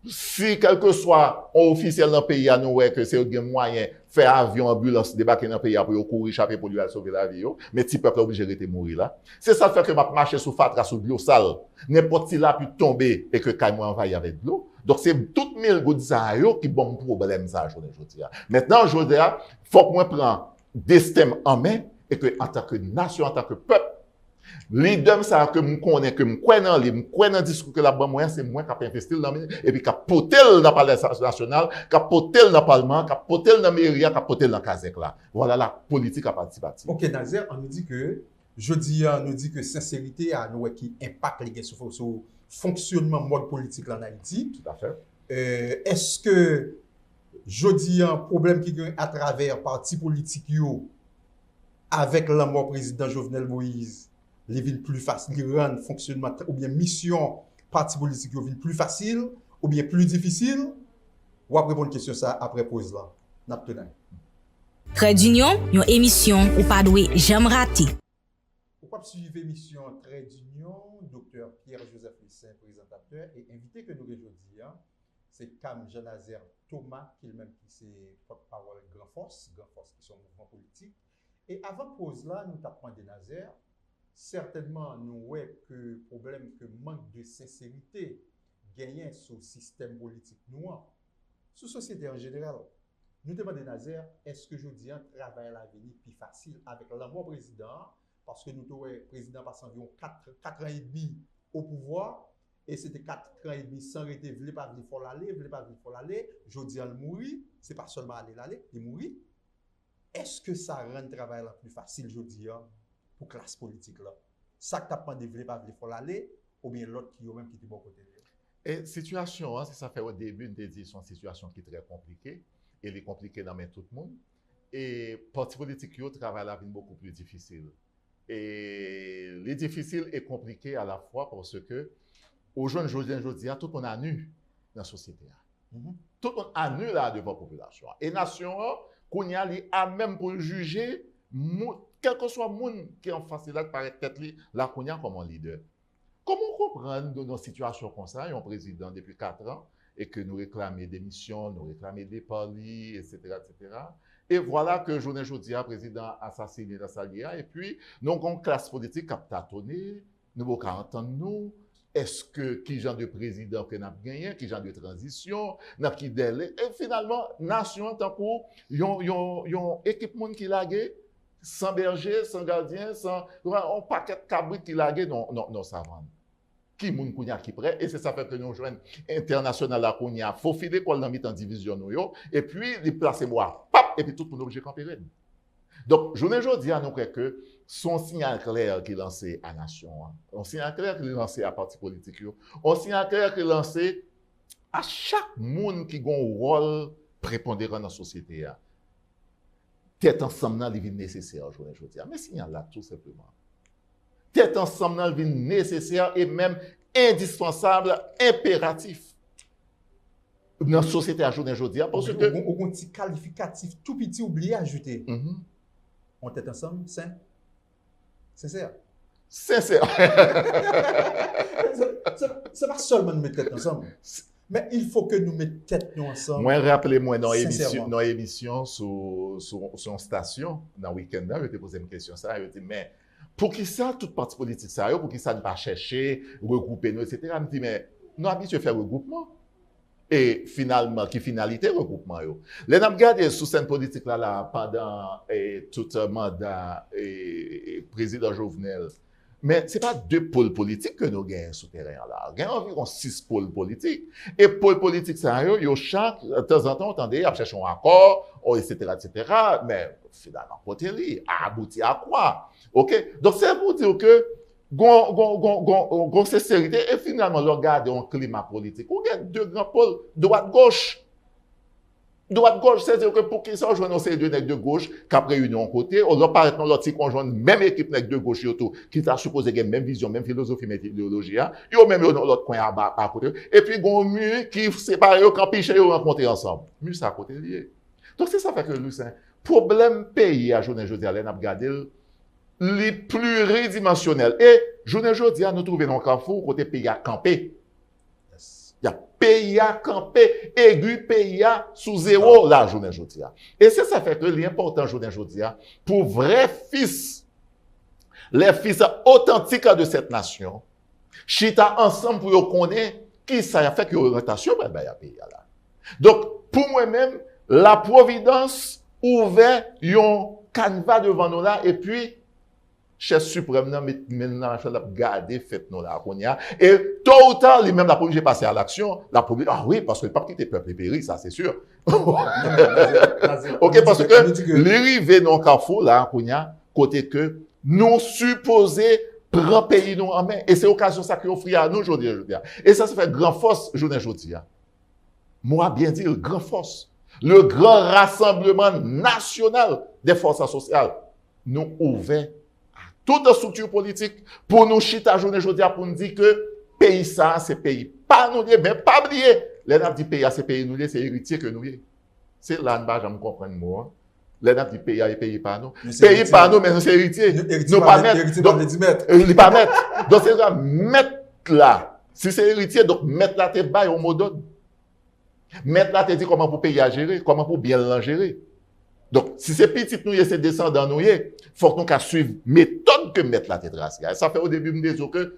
Si, quel que soit un officiel dans le pays, nous voyons que c'est un moyen fait avion, ambulance, débarquer dans le pays pour courir, échapper pour lui sauver la vie. Mais petit peuple obligé de rester mourir là. C'est ça fait que m'a marché sous fatra, sous de l'eau sale. N'importe qui là pu tomber et que quand moi envahi avec de l'eau. Donc c'est tout mille gouttes ça qui bon problème ça aujourd'hui. Maintenant aujourd'hui, faut que moi prenne destin en main et que en tant que nation, en tant que peuple, l'idée ça que me connais que me crois dans lui, me crois dans discours que la bonne moyen c'est moi qui investir dans et puis qui porter dans le palais national, qui porter dans le parlement, qui porter dans la mairie, qui porter dans Kazek là. Voilà la politique à participative. OK, Nazer, on nous dit que jeudi on nous dit que sincérité à nous qui impacte les sur fonctionnement mode politique en Haïti. Tout à fait. Est-ce que jeudi un problème qui gagne à travers parti politique yo avec la mort président Jovenel Moïse les villes plus facile, les rendre fonctionnement ou bien mission parti politique vient plus facile ou bien plus difficile? Ou après bonne question ça après pause là. N'abtenant. Trait d'Union, une émission ou pas doué jamais raté. Pourquoi suivre l'émission Trait d'Union, Dr. Pierre-Joseph Lissin, présentateur, et invité que nous aujourd'hui, c'est Cam Jean-Nazaire Thomas, qui lui-même qui c'est porte-parole Grand Force qui sont mouvement politique. Et avant pause là, nous tapons des Nazaire. Certainement, nous voyons que problème que manque de sincérité gagne sur le système politique noir, sur la société en général. Nous demandons Nazaire, est-ce que je dis un travail à l'avenir plus facile avec l'amour président, parce que nous avons le président passé environ 4 ans et demi au pouvoir, et c'était 4 ans et demi sans arrêter, ne voulait pas venir faut l'aller, je dis à le mourir, c'est pas seulement aller, il mourir. Est-ce que ça rend le travail plus facile, je dis, pour classe politique là? Ça que tu as pas de voulait pas venir faut l'aller, ou bien l'autre qui est même qui est bon côté. Et situation, c'est ça fait au début, une dit, c'est une situation qui est très compliquée, et elle est compliquée dans tout le monde. Et parti politique, le travail là est beaucoup plus difficile. Et les difficiles et compliqués à la fois parce que aujourd'hui, tout le monde a nu dans la société. Tout le monde a nu là devant la population. Et la nation, qu'on y a même pour juger, quel que soit le monde qui est en face de là, paraît tête là qu'on y a comme un leader. Comment comprendre dans une situation comme ça, un président depuis 4 ans, et que nous réclamons des missions, nous réclamons des parlis, etc., etc. Et voilà que journée aujourd'hui, le président assassiné dans sa lia, et puis nous avons une classe politique qui a tâtonné, nous avons entendre nous, est-ce que qui genre de président que nous avons gagné, qui genre de transition, qui délai, et finalement, nation tant qu'on yon équipe monde qui lagué, sans berger, sans gardien, sans un paquet de cabrit qui lagué non savane. Qui moun kounya qui prêt et c'est ça fait que nous joignent international la kounya faut filer quoi dans mi en division nous yo et puis les placer moi pap et puis tout le monde obligé camper. Donc journée jodi nous croit que son signal clair qui lancé à nation, un signal clair qui lancé à parti politique yo, un signal clair qui lancé à chaque monde qui a un rôle prépondérant dans la société. Tête ensemble dans les vies nécessaires journée jodi. Mais signal là tout simplement. Tête ensemble dans le vie nécessaire et même indispensable, impératif dans la société à journée aujourd'hui. Parce que on petit qualificatif tout petit oublié à ajouter. On tête ensemble, sincère. Sincère. C'est pas seulement nous mettre tête ensemble. Mais il faut que nous mettions tête nous ensemble. Moi, rappelez-moi dans l'émission sur une station, dans le week-end, je te posé une question, ça, je te dis, mais pour qui ça, toute parti politique, ça, pour qui ça ne pas chercher, regrouper nous, etc. Je me dis, mais nous habitués à faire regroupement. Et finalement, qui finalité regroupement? Les nous regardé sous scène politique là pendant tout le mandat président Jovenel. Mais ce n'est pas 2 pôles politiques que nous gagnons sur le terrain là. Nous avons environ 6 pôles politiques. Et pôles politiques, ça, chaque, de temps en temps, attendez, à chercher un accord, etc., etc. Mais finalement, côté abouti à quoi? OK? Donc, c'est pour dire que, gon sincérité, et finalement, regarder un climat politique. On a 2 grands pôles, droite-gauche. Droite-gauche, c'est-à-dire que pour qu'ils soient joignés ces 2 nègres de gauche, qu'après union côté, on leur paraît dans l'autre conjoint, même équipe nègres de gauche, qui t'a supposé qu'il y ait même vision, même philosophie, même idéologie, ils ont même dans l'autre coin à côté. Et puis, gon mur qui sépare, quand piche, ils rencontrent ensemble. Mur, c'est à côté lié. Donc, c'est ça fait que Lucien, problème pays à journée jeudi, on a regardé les plus ridimensionnels. Et journée jeudi, nous trouvons dans le carrefour, côté pays à camper. Il y a pays à camper, aigu pays à sous zéro la journée aujourd'hui. Et c'est ça fait que l'important journée aujourd'hui, pour vrais fils, les fils authentiques de cette nation, chita ensemble pour yo connaître qui ça a fait que orientation ben y a pays là. Donc pour moi-même, la providence ouvert un canevas devant nous là et puis chef suprême nan maintenant garder fait nous là qu'on y a et tôt ou tard lui même la obligé passer à l'action ah oui parce que le pape qui était peuple péri ça c'est sûr. OK parce que l'arrivée dans carrefour là qu'on y a côté que nous supposés prendre pays nous en main et c'est occasion ça qui offre à nous aujourd'hui et ça fait grand force journée aujourd'hui. Moi bien dire grand force le grand rassemblement national des forces sociales nous ouvert toute structure politique pour nous chita journée aujourd'hui pour nous dire que pays ça c'est pays pas nous mais pas oublier les n'a dit pays c'est pays nous c'est héritier que nous c'est là ne pas jamais comprendre moi les n'a dit pays et pays pas nous pays pas nous mais c'est héritier nous pas mettre il pas mettre donc c'est mettre là si c'est héritier donc mettre là t'es bail au mot d'ordre mettre là t'es dit comment pour payer à gérer comment pour bien la gérer. Donc, si c'est petit, nous, c'est descendant, nous, faut que nous qu'à suivre méthode que mettre la tête racine. Ça fait au début, me dire que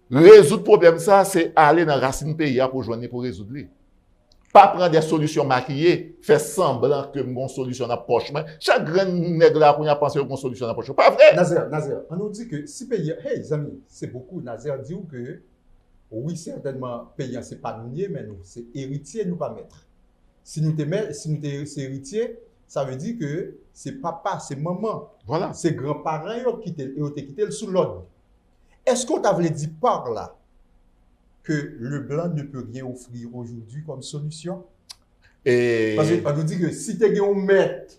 résoudre problème ça, c'est aller dans racine pays pour joindre pour résoudre. Pas prendre des solutions maquillées, faire semblant que mon solution dans poche. Chaque grand nègre là, qu'on a pensé que mon solution dans poche. Pas vrai? Nazer, on nous dit que si pays, hey, amis, c'est beaucoup. Nazer dit que, oui, certainement, pays, c'est pas nous, mais nous, c'est héritier, nous pas mettre. Si nous c'est héritier, ça veut dire que c'est papa, c'est maman, voilà. C'est grands-parents qui ont quitté sous l'ordre. Est-ce qu'on t'avait dit par là que le blanc ne peut rien offrir aujourd'hui comme solution? Parce qu'on nous dit que si tu es un maître,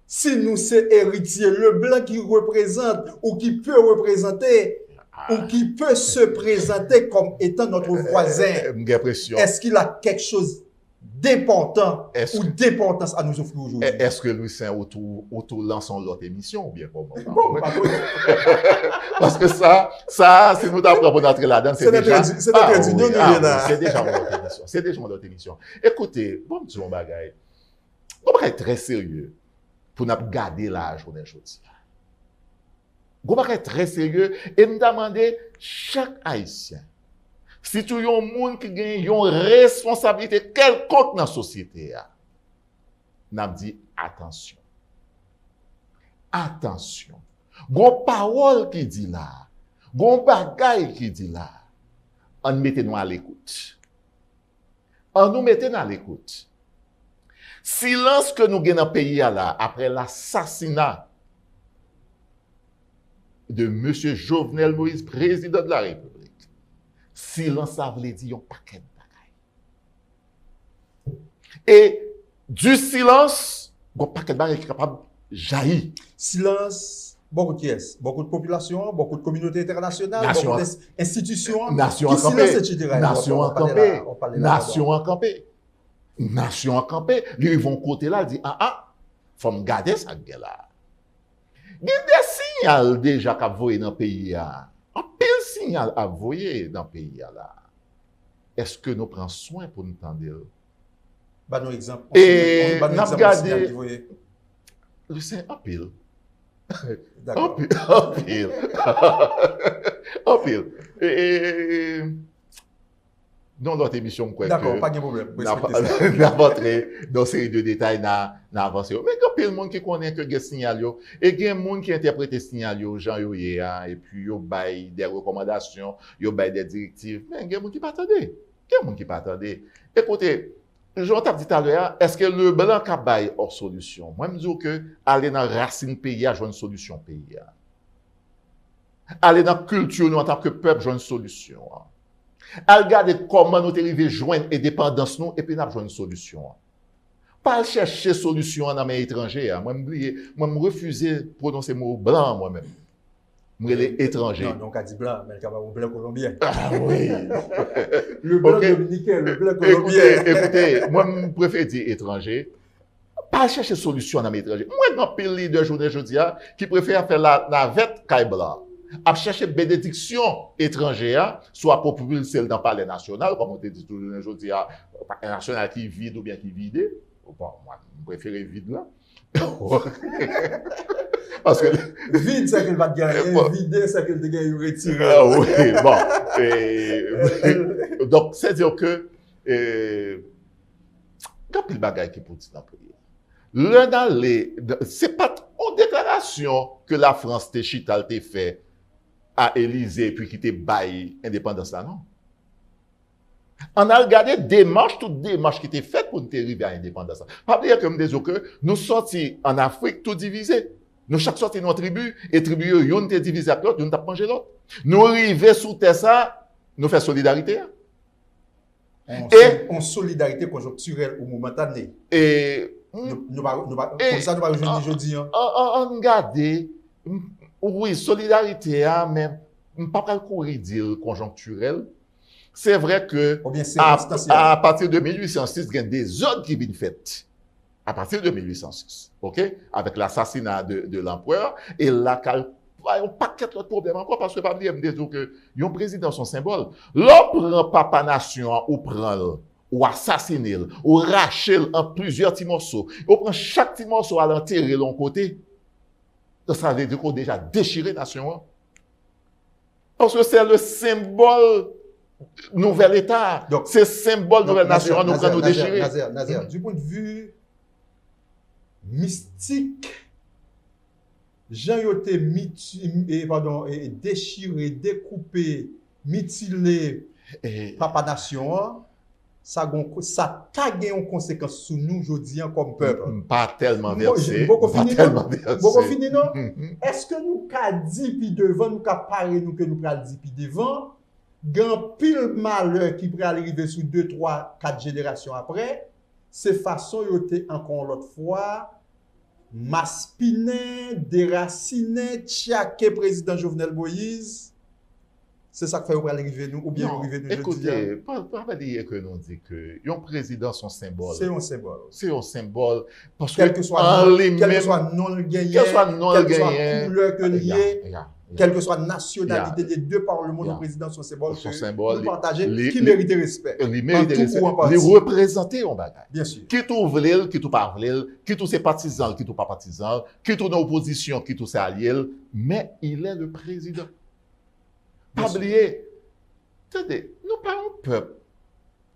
si nous c'est héritier, le blanc qui représente ou qui peut représenter ou qui peut se présenter comme étant notre voisin, est-ce qu'il a quelque chose d'important ou d'importance à nous offrir aujourd'hui? Est-ce que Louis Saint auto-lançons l'autre émission ou bien pas? Bon, parce que ça, si nous t'apprends pour entrer là-dedans, c'est déjà mon autre émission. Écoutez, bon, petit bon bagay. Bon bagay très sérieux pour nous garder la journée aujourd'hui. Bon bagay très sérieux et nous demander chaque Haïtien si tu y a un monde qui gagne une responsabilité quelconque dans la société, n'a dit attention. Attention. Gon parole qui dit là, gon bagay qui dit là, on mette nous à l'écoute. On nous mette à l'écoute. Silence que nous gagnons dans le pays là, après l'assassinat de M. Jovenel Moïse, président de la République. Silence, ça veut dire un paquet de bagailles. Et du silence, un paquet de bagailles qui est capable de jaillir. Silence, beaucoup de pièces, beaucoup de populations, beaucoup de communautés internationales, beaucoup d'institutions. Nation en campé. Nation en campé. Nation en campé. Nation en campé. Ils vont côté là, ils disent, faut me garder ça là. Il y a des signaux déjà qu'a voyé dans le pays. Un pile signal à voyer dans le pays là. Est-ce que nous prenons soin pour nous entendre? Bah, nos exemples. Et nous regardons. C'est un pile. D'accord. Un pile. Un pile. Et dans notre émission, quoi. D'accord, pas de problème. N'a pas entré dans une série de détails, n'a avancé. Mais il y a monde qui connaît que les signaux, et il y a des gens qui interprètent les signaux, Jean Yoye, et puis ils baillent des recommandations, ils baillent des directives. Mais il y a des gens qui ne pas attendre. Il y a des gens qui ne pas attendre. Écoutez, je t'ai dit tout à l'heure, est-ce que le blanc qui baille hors solution? Moi, je me dis que aller dans la racine pays, jouer une solution pays. Aller dans la culture, nous, en tant que peuple, jouer une solution. À regarder comment nous arrivons à joindre indépendance nous et puis nous avons une solution. Pas chercher solution dans mes étrangers. Moi, je refuse de prononcer le mot blanc moi-même. Moi, les étrangers. Non, donc, on dit blanc, mais il y a un blanc colombien. Ah oui. Le blanc dominicain, le blanc colombien. Écoutez, moi, je préfère dire étranger. Pas chercher solution dans mes étrangers. Moi, je suis un leader journée aujourd'hui qui préfère faire la navette caille blanc. à chercher bénédiction étrangère, soit pour propulser dans le palais national, comme on te dit toujours aujourd'hui, un palais national qui est vide ou bien qui est vidé. Bon, moi, je préfère vide là. Parce que vide, c'est qu'il va te gagner, vide, c'est qu'il te gagne retiré. Ah oui, bon. Donc, c'est-à-dire que, quand il bagaille qui pour dire dans le pays, c'est pas une déclaration que la France te chital te fait à Élysée puis qui te baille indépendance là, non? On a regardé toute démarche qui était faite pour nous arriver à l'indépendance. Pas dire que nous sortis en Afrique tout divisé. Nous chaque sorti notre tribu, et tribu yon te divisé avec l'autre, yon t'a mangé l'autre. Nous arrivés sous terre ça, nous fait solidarité. En solidarité conjoncturelle ou momentanée. Et comme ça nous va rejoindre aujourd'hui. On regarde, oui, solidarité, mais pas courir dire conjoncturel. C'est vrai que à partir de 1806, il y a des ordres qui viennent faits. À partir de 1806, ok? Avec l'assassinat de l'empereur, et là, il y a un paquet d'autres problèmes encore, parce que pas dire que un président son symbole. L'on prend papa nation, ou prend ou assassiner, ou racher en plusieurs petits morceaux. On prend chaque petit morceau à l'enterrer l'on côté. Donc ça veut dire qu'on a déjà déchiré la nation. Parce que c'est le symbole nouvel État. Donc, c'est symbole nouvelle nation, nous prenons déchirer. Nazer, du point de vue mystique, Jean yoté déchiré, découpé, mutilé, papa nation, ça a une conséquence sur nous aujourd'hui comme peuple. Pas tellement versé. Beaucoup fini, non? Est-ce que nous avons dit puis devant, nous avons parlé nous que nous avons dit puis devant, gan pile malheur qui pourrait arriver sous 2, 3, 4 générations après, c'est façon yoté encore l'autre fois, maspiné, déraciné, tchaké président Jovenel Moïse. C'est ça que fait arriver nous, ou bien arriver nous. Écoutez, pas dire que nous dit que un président son symbole. C'est un symbole. C'est un symbole. Parce quel que soit non gagné, quelle que soit couleur que lié, quelle que soit nationalité des deux parlements, le président son symbole. Son symbole. Partagé, qui mérite respect. Il mérite respect. Il représenter un bagage. Bien sûr. Qui tout veut, qui tout pas veut, qui tout ses partisans, qui tout pas partisans, qui tout dans l'opposition, qui tout ses alliés, mais il est le président. Pas oublier. Attendez, nous pas un peuple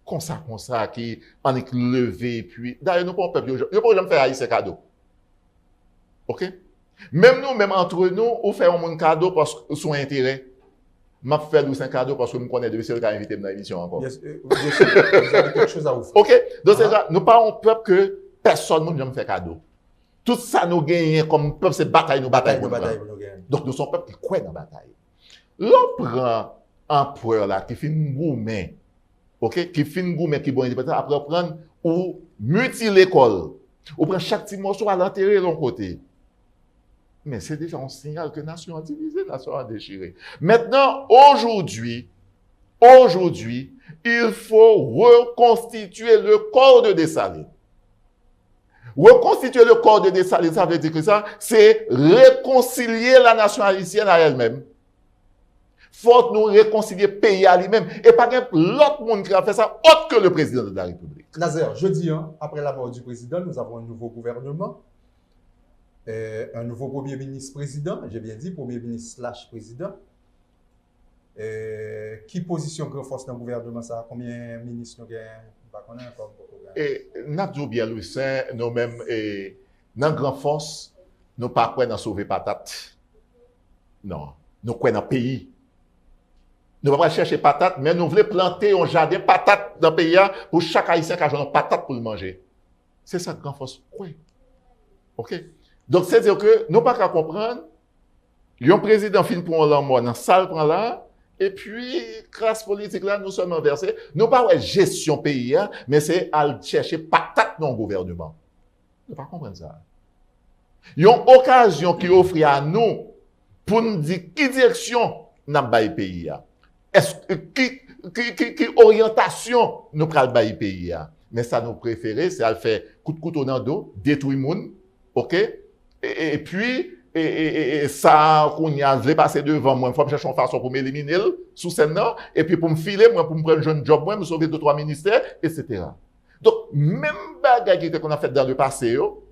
comme ça, qui en est levé, puis, d'ailleurs, nous pas un peuple, nous pas jamais faire haïr cadeau. OK? Même nous, même entre nous, on fait un cadeau parce que son intérêt. M'a fait un cadeau parce que nous connaissons de ceux qui ont invité dans l'émission encore. Vous avez quelque chose à vous faire. OK? Donc, c'est ça, nous pas un peuple que personne ne jamais fait cadeau. Tout ça nous gagne comme peuple, c'est bataille, nous bataille. Donc, nous sommes un peuple qui croit dans la bataille. L'on prend un empereur là qui fait une gourmet, ok, qui fait une gourmet qui est bon indépendant, après prendre ou mutiler l'école, ou prendre chaque petit morceau à l'enterrer de l'autre côté. Mais c'est déjà un signal que nation a divisé, nation a déchiré. Maintenant, aujourd'hui, il faut reconstituer le corps de Dessalines. Reconstituer le corps de Dessalines, ça veut dire que ça, c'est réconcilier la nation haïtienne à elle-même. Faut nous réconcilier le pays à lui-même. Et pas l'autre monde qui a fait ça, autre que le président de la République. Nazer, jeudi, après la mort du président, nous avons un nouveau gouvernement, un nouveau premier ministre-président, j'ai bien dit, premier ministre/président. Qui position grand force dans le gouvernement, ça? Combien de ministres nous avons? Et nous bien, Louis, nous-mêmes, dans grand force, nous ne pas dans sauver patate. Non, nous croyons dans le pays. Nous ne pouvons pas chercher patate, mais nous voulons planter un jardin patate dans le pays pour chaque haïtien qui a une patate pour le manger. C'est ça que grand force croit. OK? Donc, c'est-à-dire que nous ne pouvons pas comprendre, il y a un président fin pour un mort dans la salle là, et puis, classe politique là, nous sommes inversés. Nous ne pouvons pas gestion pays, mais c'est à chercher patate dans le gouvernement. Nous ne pouvons pas comprendre ça. Il y a une occasion qui offre à nous pour nous dire qui direction nous avons le pays. Qui orientation nous pral bailler pays. Mais ça nous préférer, c'est à faire coup de couteau dans le dos, détruire le monde, ok? Et puis, et ça, qu'on y a, je l'ai passé devant moi, il faut me chercher une façon pour m'éliminer sous scène là, et puis pour me filer, moi, pour me prendre un jeune job, moi, me sauver 2-3 ministères, etc. Donc, même bagaille qu'on a fait dans le passé, yo,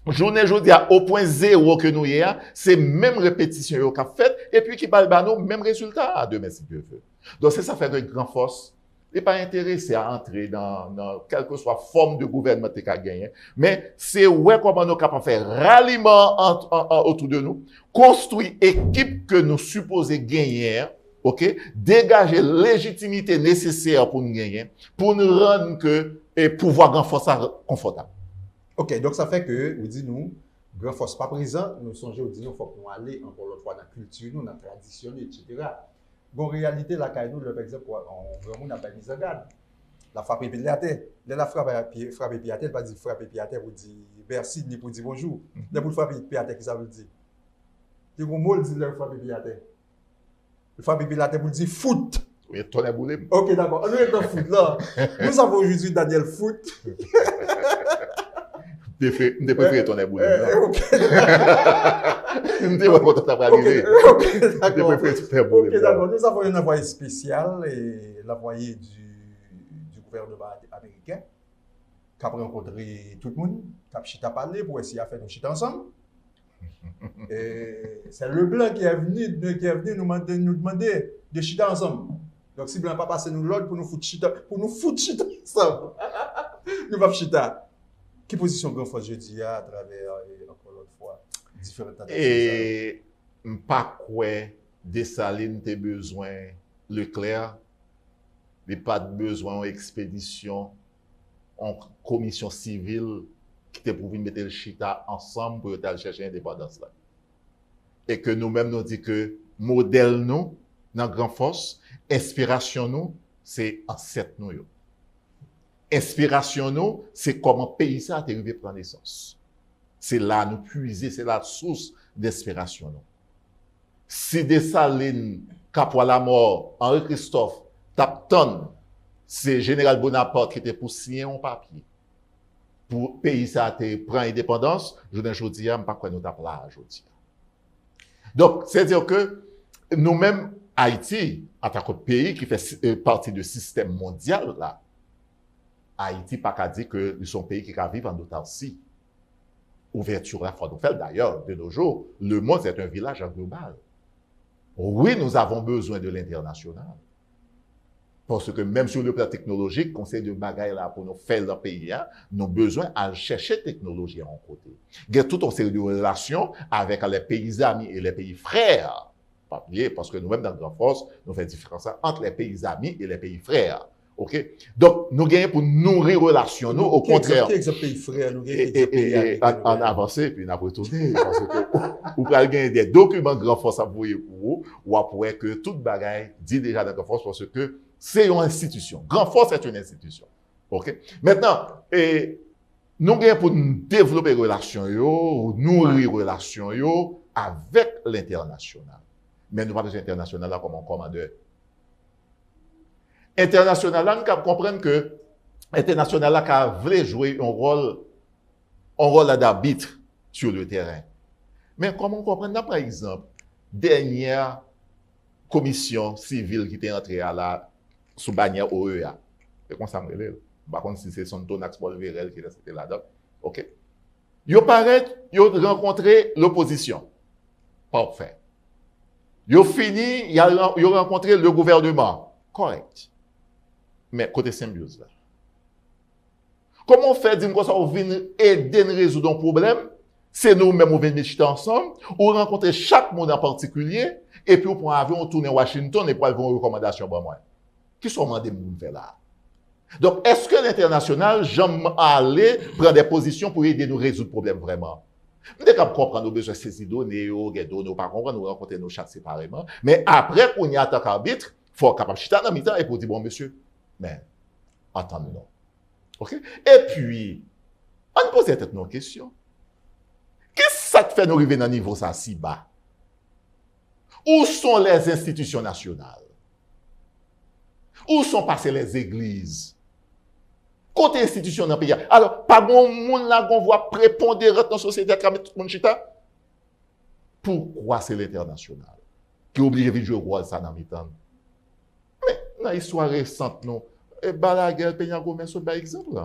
journée aujourd'hui, au point zéro que nous y a, c'est même répétition qu'on a fait, et puis qui parle nous, même résultat à demain, si Dieu veut. Donc, c'est ça fait de grande force. Il n'est pas intéressé à entrer dans quelle que soit forme de gouvernement qu'il a gagné. Mais c'est ouais comment nous capables de faire ralliement autour de nous, construire équipe que nous supposons gagner, ok, dégager légitimité nécessaire pour nous gagner, pour nous rendre que et pouvoir grand force confortable. Ok, donc ça fait que, vous dites nous, grand force pas présent, nous songeons, nous faut que nous allions encore une fois dans la culture, dans la tradition, etc. En réalité, la caille nous, par exemple, on vraiment n'a pas mis en garde. La frappe pied à terre. La frappe pied à terre, pas dire frapper pied à terre pour dire merci, ni pour dire bonjour. Là pour frapper pied à terre, qu'est-ce que ça veut dire? C'est un mot dit le frapper pied à terre. Le frapper pied à terre pour dire foot. Oui, toi, boulé. Ok, d'accord. Nous sommes dans foot là. Nous avons aujourd'hui Daniel Foot. Je préfère ton boulé. Ok. Je ne pas quand tu as arrivé. Ok, d'accord. Ok, d'accord. Nous avons un envoyé spécial, et l'envoyé du gouvernement américain, qui a rencontré tout le monde, qui a chita parlé pour essayer de faire nos chita ensemble. C'est le blanc qui est venu nous demander de chita ensemble. Donc, si le blanc n'a pas passé nous l'autre pour nous foutre chita ensemble, nous allons chita. Quelle position grand force je dis à travers, encore l'autre fois, différentes tentatives? Et pas quoi Dessalines t'as besoin Leclerc, il pas de besoin d'expédition en commission civile qui te pour mettre le chita ensemble pour aller chercher l'indépendance là. Et que nous-mêmes nous dit que modèle nous dans grand force, inspiration nous c'est ancêtre nous yo. Inspiration nous, c'est comment pays ça a arrivé à prendre naissance. C'est là nous puiser, c'est la source d'inspiration nous. Si Dessalines, Capois la mort, Henri Christophe, Tapton, c'est Général Bonaparte qui était pour signer un papier. Pour pays ça a prendre indépendance, je ne dis pas quoi nous tape là aujourd'hui. Donc, c'est-à-dire que nous-mêmes, Haïti, en tant que pays qui fait partie du système mondial là, Haïti pas qu'à dire que nous sommes un pays qui vit en autarcie. Ouverture la fois nous fait d'ailleurs de nos jours, le monde est un village global. Oui, nous avons besoin de l'international. Parce que même sur le plan technologique, conseil de bagaille là pour nous faire le pays, hein, nous avons besoin de chercher technologie en côté. Il y a tout un série de relations avec les pays amis et les pays frères. Pas oublier, parce que nous-mêmes dans Grand Force, nous faisons différence entre les pays amis et les pays frères. OK? Donc, nous gagnons pour nourrir relations, nous, au contraire. Quel pays frère, nous gagnons en avancer, puis nous retourner. Parce que vous pouvez gagner des documents de Grand Force à vous pour vous, ou après que toute bagaille dit déjà dans Grand Force, parce que c'est une institution. Grand Force est une institution. OK? Maintenant, nous gagnons pour développer relations, nourrir relations avec l'international. Mais nous pas besoin d'international là comme un commandeur. International là, nous comprenons que international là voulait jouer un rôle d'arbitre sur le terrain. Mais comment on comprend par exemple dernière commission civile qui était entrée à la sous bannière OEA. C'est comme ça me relève. Par contre si c'est son Tonax Paul Vérel qui était là-dedans. OK. Yo paraît, yo rencontré l'opposition. Parfait. Yo fini, yo rencontré le gouvernement. Correct. Mais côté symbiose là. Comment on fait dire que ça on vient aider à résoudre un problème? C'est nous-mêmes on vient mettre ensemble, on rencontre chaque monde en particulier et puis on prend un avion, on tourne à Washington et puis on avoir une recommandation pour moi. Qui sont demandés de faire là? Donc est-ce que l'international j'aime aller prendre des positions pour aider nous résoudre le problème vraiment? Nous devons comprendre nos besoins saisir données, nous pas comprendre nous rencontrer nos chaque séparément, mais après qu'on y a tant qu'arbitre, faut capable chita dans mi-temps et pour dire bon monsieur, mais entendez-nous. OK? Et puis, on pose peut-être nos questions. Qu'est-ce que ça te fait nous arriver dans un niveau ça si bas? Où sont les institutions nationales? Où sont passées les églises? Côté institution dans le pays. Alors, pas bon monde là qu'on voit prépondérant dans la société qui a mis tout le monde chita? pourquoi c'est l'international qui est obligé de jouer le rôle ça dans le temps. Mais dans l'histoire récente, non, Balaguer, Peña Gomez, c'est par exemple.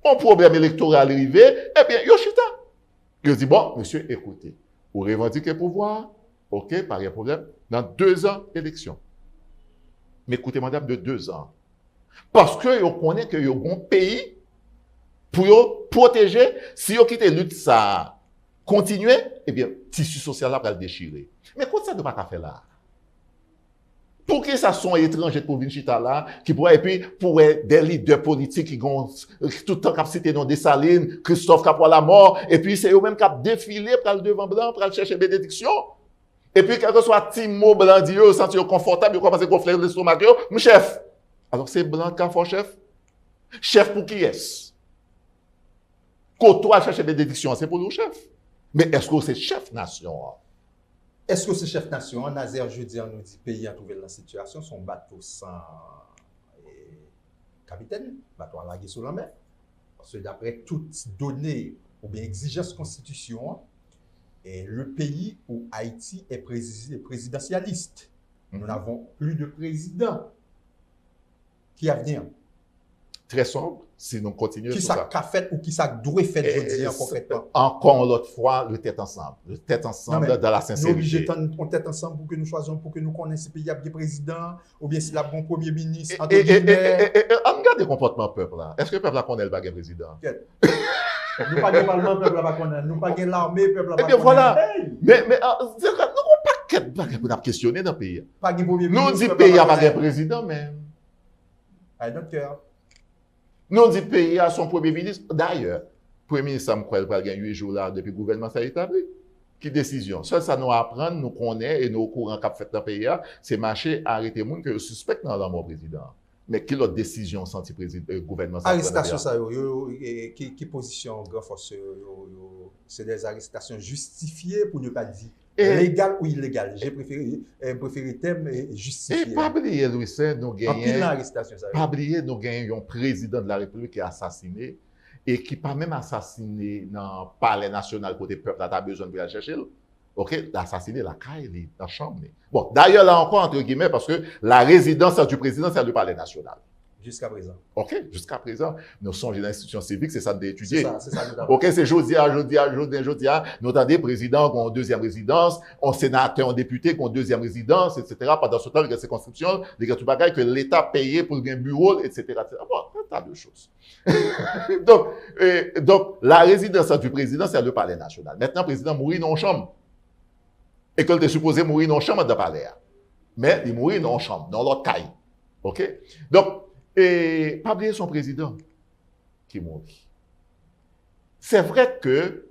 Un problème électoral arrivé, eh bien, Yoshita. Il dit, bon, monsieur, écoutez, vous revendiquez le pouvoir, ok, pas de problème, dans 2 ans, élection. Mais écoutez, madame, de 2 ans. Parce que vous connaissez que vous avez un pays pour vous protéger, si vous quittez lutte ça, continuer, eh bien, le tissu social là va le déchirer. Mais quoi ça ne va pas faire là? Pour que ça soit étranger pour Vinchita là, qui pourrait, et puis, pour des leaders politiques qui ont tout le temps capacité dans Dessalines, Christophe Capois la mort, et puis c'est eux-mêmes qui ont défilé pour le devant blanc, pour aller chercher bénédiction. Et puis, quel que soit Timo Blanc, dit, eux, sentir confortable, ils commencent à gonfler l'estomac, mon chef. Alors, c'est Blanc qui a fait chef. Chef pour qui est-ce? Quand toi chercher bénédiction, c'est pour le chef. Mais est-ce que c'est chef nation? Est-ce que c'est chef nation? Nazer jeudi, on nous dit pays a trouvé la situation, son bateau sans capitaine, bateau à laguer sur la mer. Parce que d'après toutes données ou bien exigences constitution, et le pays où Haïti est présidentialiste. Nous n'avons plus de président. Qui a venir? Très sombre, si nous continuons qui sur ça. Qui ça fait ou qui ça doit faire jeudi concrètement? Encore l'autre fois, le tête ensemble. Le tête ensemble dans la sincérité. Nous tête ensemble pour que nous choisissions, pour que nous connaissions si le pays a bien président, ou bien si la bon premier ministre. On regarde le comportement du peuple là. Est-ce que le peuple là connaît le bagage président? Nous pas de parlement, peuple là pas connaître. Nous pas de l'armée, peuple là pas connaître. Eh bien voilà. Mais nous n'avons pas qu'être bagage pour nous questionner dans le pays. Pas de premier ministre. Nous disons pays a pas de président même. À notre cœur. Nous disons pays a son premier ministre. D'ailleurs, le premier ministre Sam Kwel va gagner 8 jours là depuis le gouvernement ça établi. Qui décision? Ça nous apprend, nous connaît et nous courants qu'a fait dans le pays, c'est marcher arrêter les gens que suspectent dans la mort président. Mais quelle autre décision senti le gouvernement? Arrestation, ça, qui position grand force? C'est des arrestations justifiées pour ne pas dire légal ou illégal. J'ai préféré le thème justifié. Et pas oublier, Louis, nous gagnons. Pas oublier, nous gagnons un président de la République qui est assassiné et qui pas même assassiné dans le palais national côté peuple, là, tu as besoin de aller chercher. OK, l'assassiné, la caille, la chambre. Bon, d'ailleurs, là encore, entre guillemets, parce que la résidence du président, c'est le palais national. Jusqu'à présent. OK, jusqu'à présent, nous sommes dans l'institution civique, c'est ça d'étudier. C'est ça. OK, c'est jodi, nous avons des présidents qui ont une deuxième résidence, un sénateur, un député qui ont une deuxième résidence, etc. Pendant ce temps, il y a ces constructions, il y a tout bagaille que l'État payait pour un bureau, etc. Bon, un tas de choses. donc, la résidence du président, c'est le palais national. Maintenant, le président mourit dans une chambre. Et qu'il était supposé mourir dans une chambre de palais. Mais il mourit dans une chambre, dans l'autre caille. OK? Donc, et pas oublier son président qui mourit. C'est vrai que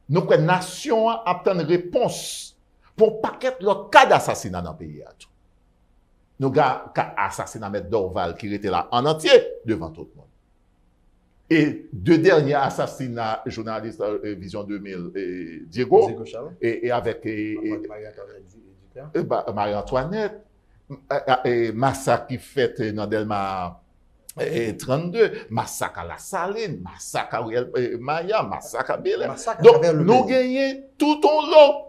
notre nation a obtenu une réponse pour paquet l'autre cas d'assassinat dans le pays. Nous avons assassinat M. Dorval qui était là en entier devant tout le monde. Et 2 derniers assassinats, journaliste Vision 2000, Diego et avec Marie-Antoinette, massacre qui fait dans Delma 32, massacre à la Saline, massacre à Maya, massacre à Bélé. Donc, nous gagnons tout un lot.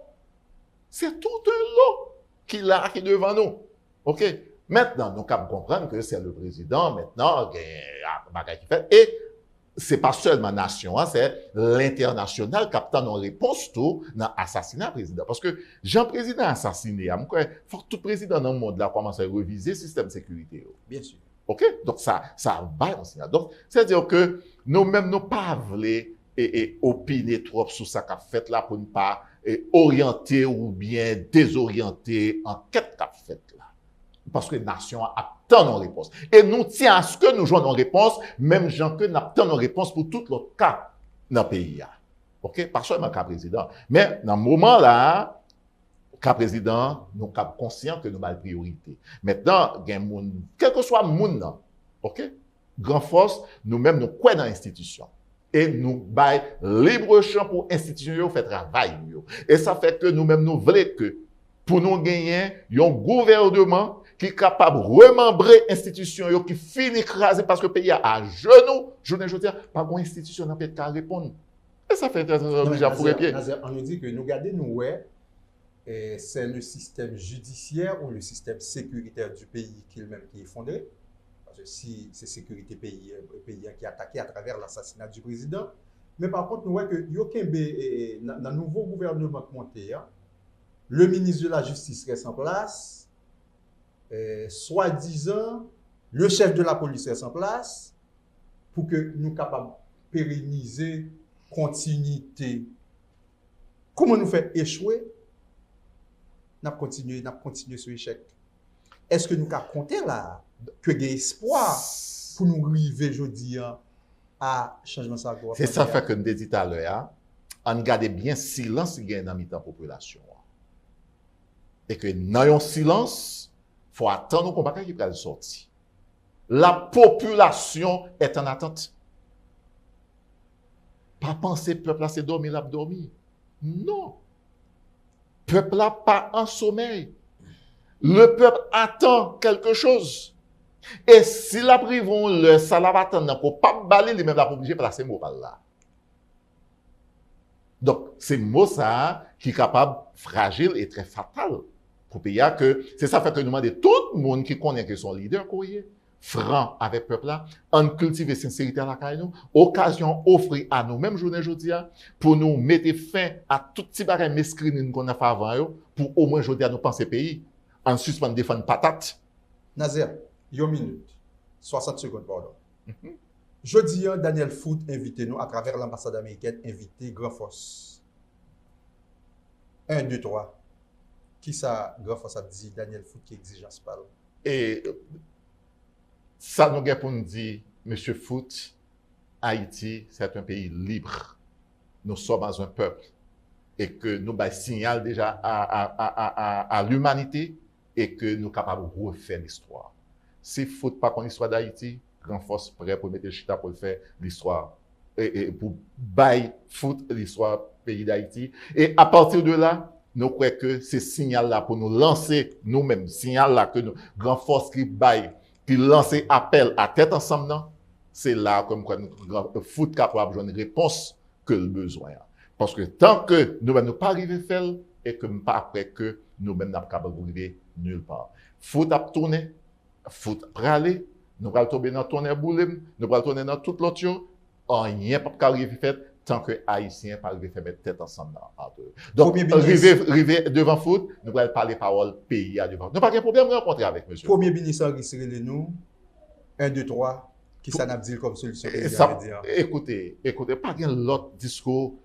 C'est tout un lot qui est devant nous. OK? Maintenant, nous pouvons comprendre que c'est le président, maintenant, qui fait. Et c'est pas seulement la nation, c'est l'international qui a une réponse tout dans l'assassinat président. Parce que Jean-Président assassiné, il faut que tout président dans le monde là commence à réviser le système de sécurité. Bien sûr. OK? Donc, ça va un signal. Donc, c'est-à-dire que nous-mêmes, nous pas voulons opiner trop sur ça qu'a fait là pour ne pas orienter ou bien désorienter enquête qu'a fait là. Parce que la nation a tant de réponses. Et nous tiens à ce que nous jouons nos réponses, même gens que nous avons tant de réponses pour tout l'autre cas dans le pays. OK? Pas seulement le cas président. Mais dans ce moment-là, cas président, nous sommes conscients que nous avons la priorité. Maintenant, quel que soit le monde, OK? Grand force, nous-mêmes, nous croyons dans l'institution. Et nous baillons libre champ pour l'institution faire travail. Et ça fait que nous-mêmes, nous voulons que pour nous gagner un gouvernement qui est capable de remembrer l'institution, qui finit écraser parce que le pays est à genoux. Je ne veux dire, pas une institution n'a pas de répondre. Et ça fait intéressant déjà pour les pieds. On nous dit que nous gardons, nous, ouais, c'est le système judiciaire ou le système sécuritaire du pays qui est fondé. Parce que si c'est sécurité pays qui est attaqué à travers l'assassinat du président. Mais par contre, nous voyons que dans le nouveau gouvernement qui monté, le ministre de la Justice reste en place, soi-disant, le chef de la police reste en place, pour que nous soyons capables de pérenniser continuité. Comment nous faire échouer? Nous continuer sur l'échec. Est-ce que nous pouvons compter là que il y a espoir pour nous arriver aujourd'hui à changement ça? C'est ça fait que nous dit tout à l'heure, on garde bien silence qui gagne dans la population. Et que dans un silence, il faut attendre qu'on combat qui va sortir. La population est en attente. Pas penser peuple là c'est dormir, l'abdormi. Non. Peuple là pas en sommeil. Le peuple attend quelque chose. Et si la privons le salaire attendant pour pas baler les mêmes la obligé placer mot là. Donc c'est mot ça qui est capable fragile et très fatal pour pays que c'est ça fait que nous demandons tout le monde qui connaît que son leader courrier franc avec peuple là, on cultive sincérité à la caille nous, occasion offrir à nous même journée aujourd'hui pour nous mettre fin à tout petit bagage mesquine qu'on a fait avant pour au moins aujourd'hui à nous penser pays en suspend défendre patate. Nazer, 1 minute, 60 secondes pardon. Jeudi, Daniel Foot invité nous à travers l'ambassade américaine, invité Grand Force. 1, 2, 3. Qui ça, Grand Force a dit Daniel Foot qui exigence parle? Et ça nous gagne pour nous dire, Monsieur Foot, Haïti, c'est un pays libre. Nous sommes dans un peuple. Et que nous avons signal déjà à l'humanité et que nous sommes capables de refaire l'histoire. Si Foot pas qu'on l'histoire d'Haïti, Grand Force prêt pour mettre le chita pour faire l'histoire. Et pour bailler Foot l'histoire pays d'Haïti. Et à partir de là, nous croyons que c'est signal là pour nous lancer nous-mêmes, signal là que nous, Grand Force qui baille, qui lance appel à tête ensemble, non? C'est là comme quoi nous Foot capable de une réponse que le besoin. Parce que tant que nous-mêmes nous pas arriver à faire et que pas après que nous-mêmes nous pas capable d'arriver nulle part. Foot a tourné, Foot aller, nous allons tomber dans tourner boulem, nous allons tourner dans tout l'autre chose, rien pas arriver fait tant que haïtiens pas arriver faire mettre tête ensemble entre eux. Donc arriver devant Foot, nous allons parler parole pays à devant. Nous pas de problème de rencontrer avec monsieur. Premier ministre Henri Cyril nous 1 2 3 qui ça n'a dit comme solution écoutez, pas gain l'autre discours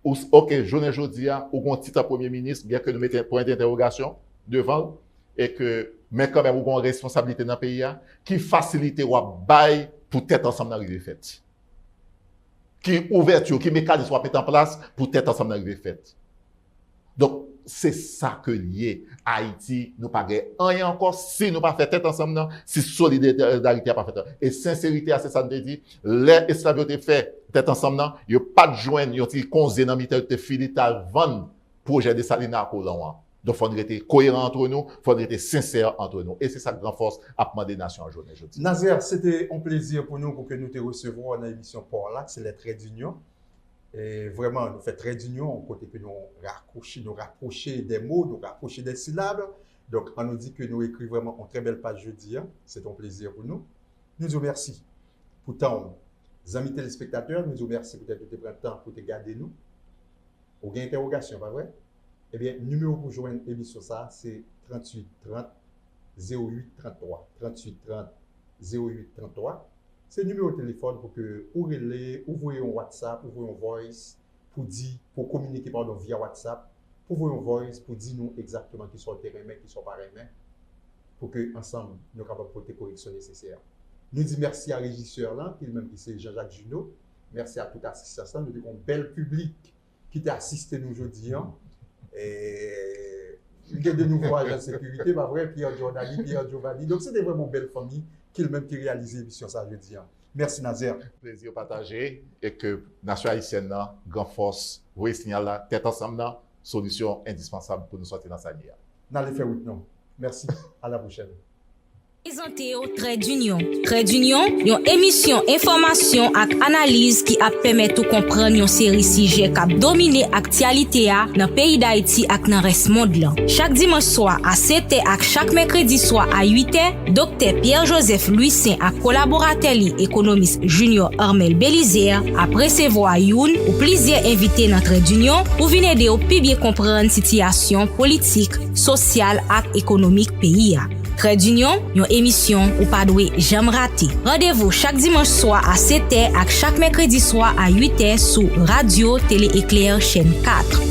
ou OK, journée jodia ou un titre premier ministre bien que nous mettons point d'interrogation devant et que mais quand même ou une responsabilité dans le pays qui facilite ou bail pour tête ensemble d'arriver faite. Qui ouverture, qui mécanisme soit mis en place pour tête ensemble d'arriver faite. Donc c'est ça que lié Haïti nous pas rien encore si nous pas fait tête ensemble non, si solidarité pas fait et sincérité c'est ça nous dit les esclaves ont fait tête ensemble non, il pas de joindre yon ti conseil dans mittel te filital vendre projet de Salina pour l'an. Donc, il faudrait être cohérent entre nous, il faudrait être sincère entre nous. Et c'est ça que Grand Force a demandé Nation à journée aujourd'hui. Nazer, c'était un plaisir pour nous pour que nous te recevions dans l'émission Port-Lac, c'est les traits d'union. Et vraiment, nous faisons traits d'union, côté que nous rapprocher des mots, nous rapprocher des syllabes. Donc, on nous dit que nous écrivons vraiment une très belle page jeudi. C'est un plaisir pour nous. Nous vous remercions pour tant, amis téléspectateurs, nous vous remercions pour être prendre le temps pour te garder nous. Ou bien interrogation, pas vrai? Eh bien, numéro pour joindre l'émission, ça, c'est 38 30 08 33. 38 30 08 33. C'est le numéro de téléphone pour que vous relais, ouvrez un WhatsApp, ouvrez un voice, pour communiquer via WhatsApp, pour ouvrir un voice, pour dire nous exactement qui sont remis, qui sont pas remis, pour que ensemble nous soyons capables de faire les corrections nécessaires. Nous disons merci à régisseur là, qui même qui c'est Jean-Jacques Junot. Merci à toute l'assistance. Nous avons un bel public qui t'a assisté nous aujourd'hui. Et il y a de nouveaux agents de sécurité, pas vrai, Pierre Giordani, Pierre Giovanni. Donc c'était vraiment une belle famille qui réalisé l'émission ça jeudi. Merci Nazer. Plaisir partagé et que Nation haïtienne, Grand Force, oui, signal là, tête ensemble, solution indispensable pour nous sortir dans sa vie. N'allez faire oui, non. Merci. À la prochaine. Présenter au Trait d'Union. Trait d'Union, une émission information ak analyse qui a permettre de comprendre une série sujet qui a dominé l'actualité dans le pays d'Haïti ak dans le reste monde là. Chaque dimanche soir à 7h ak chaque mercredi soir à 8h, Dr. Pierre-Joseph Louis-Saint ak collaborateur économiste Junior Armel Belizer a recevoir youn ou plusieurs invités dans Trait d'Union pour venir aider au plus bien comprendre situation politique, sociale ak économique pays. Trait d'Union, une émission ou pas doué jamais raté. Rendez-vous chaque dimanche soir à 7h et chaque mercredi soir à 8h sur Radio Télé Éclair chaîne 4.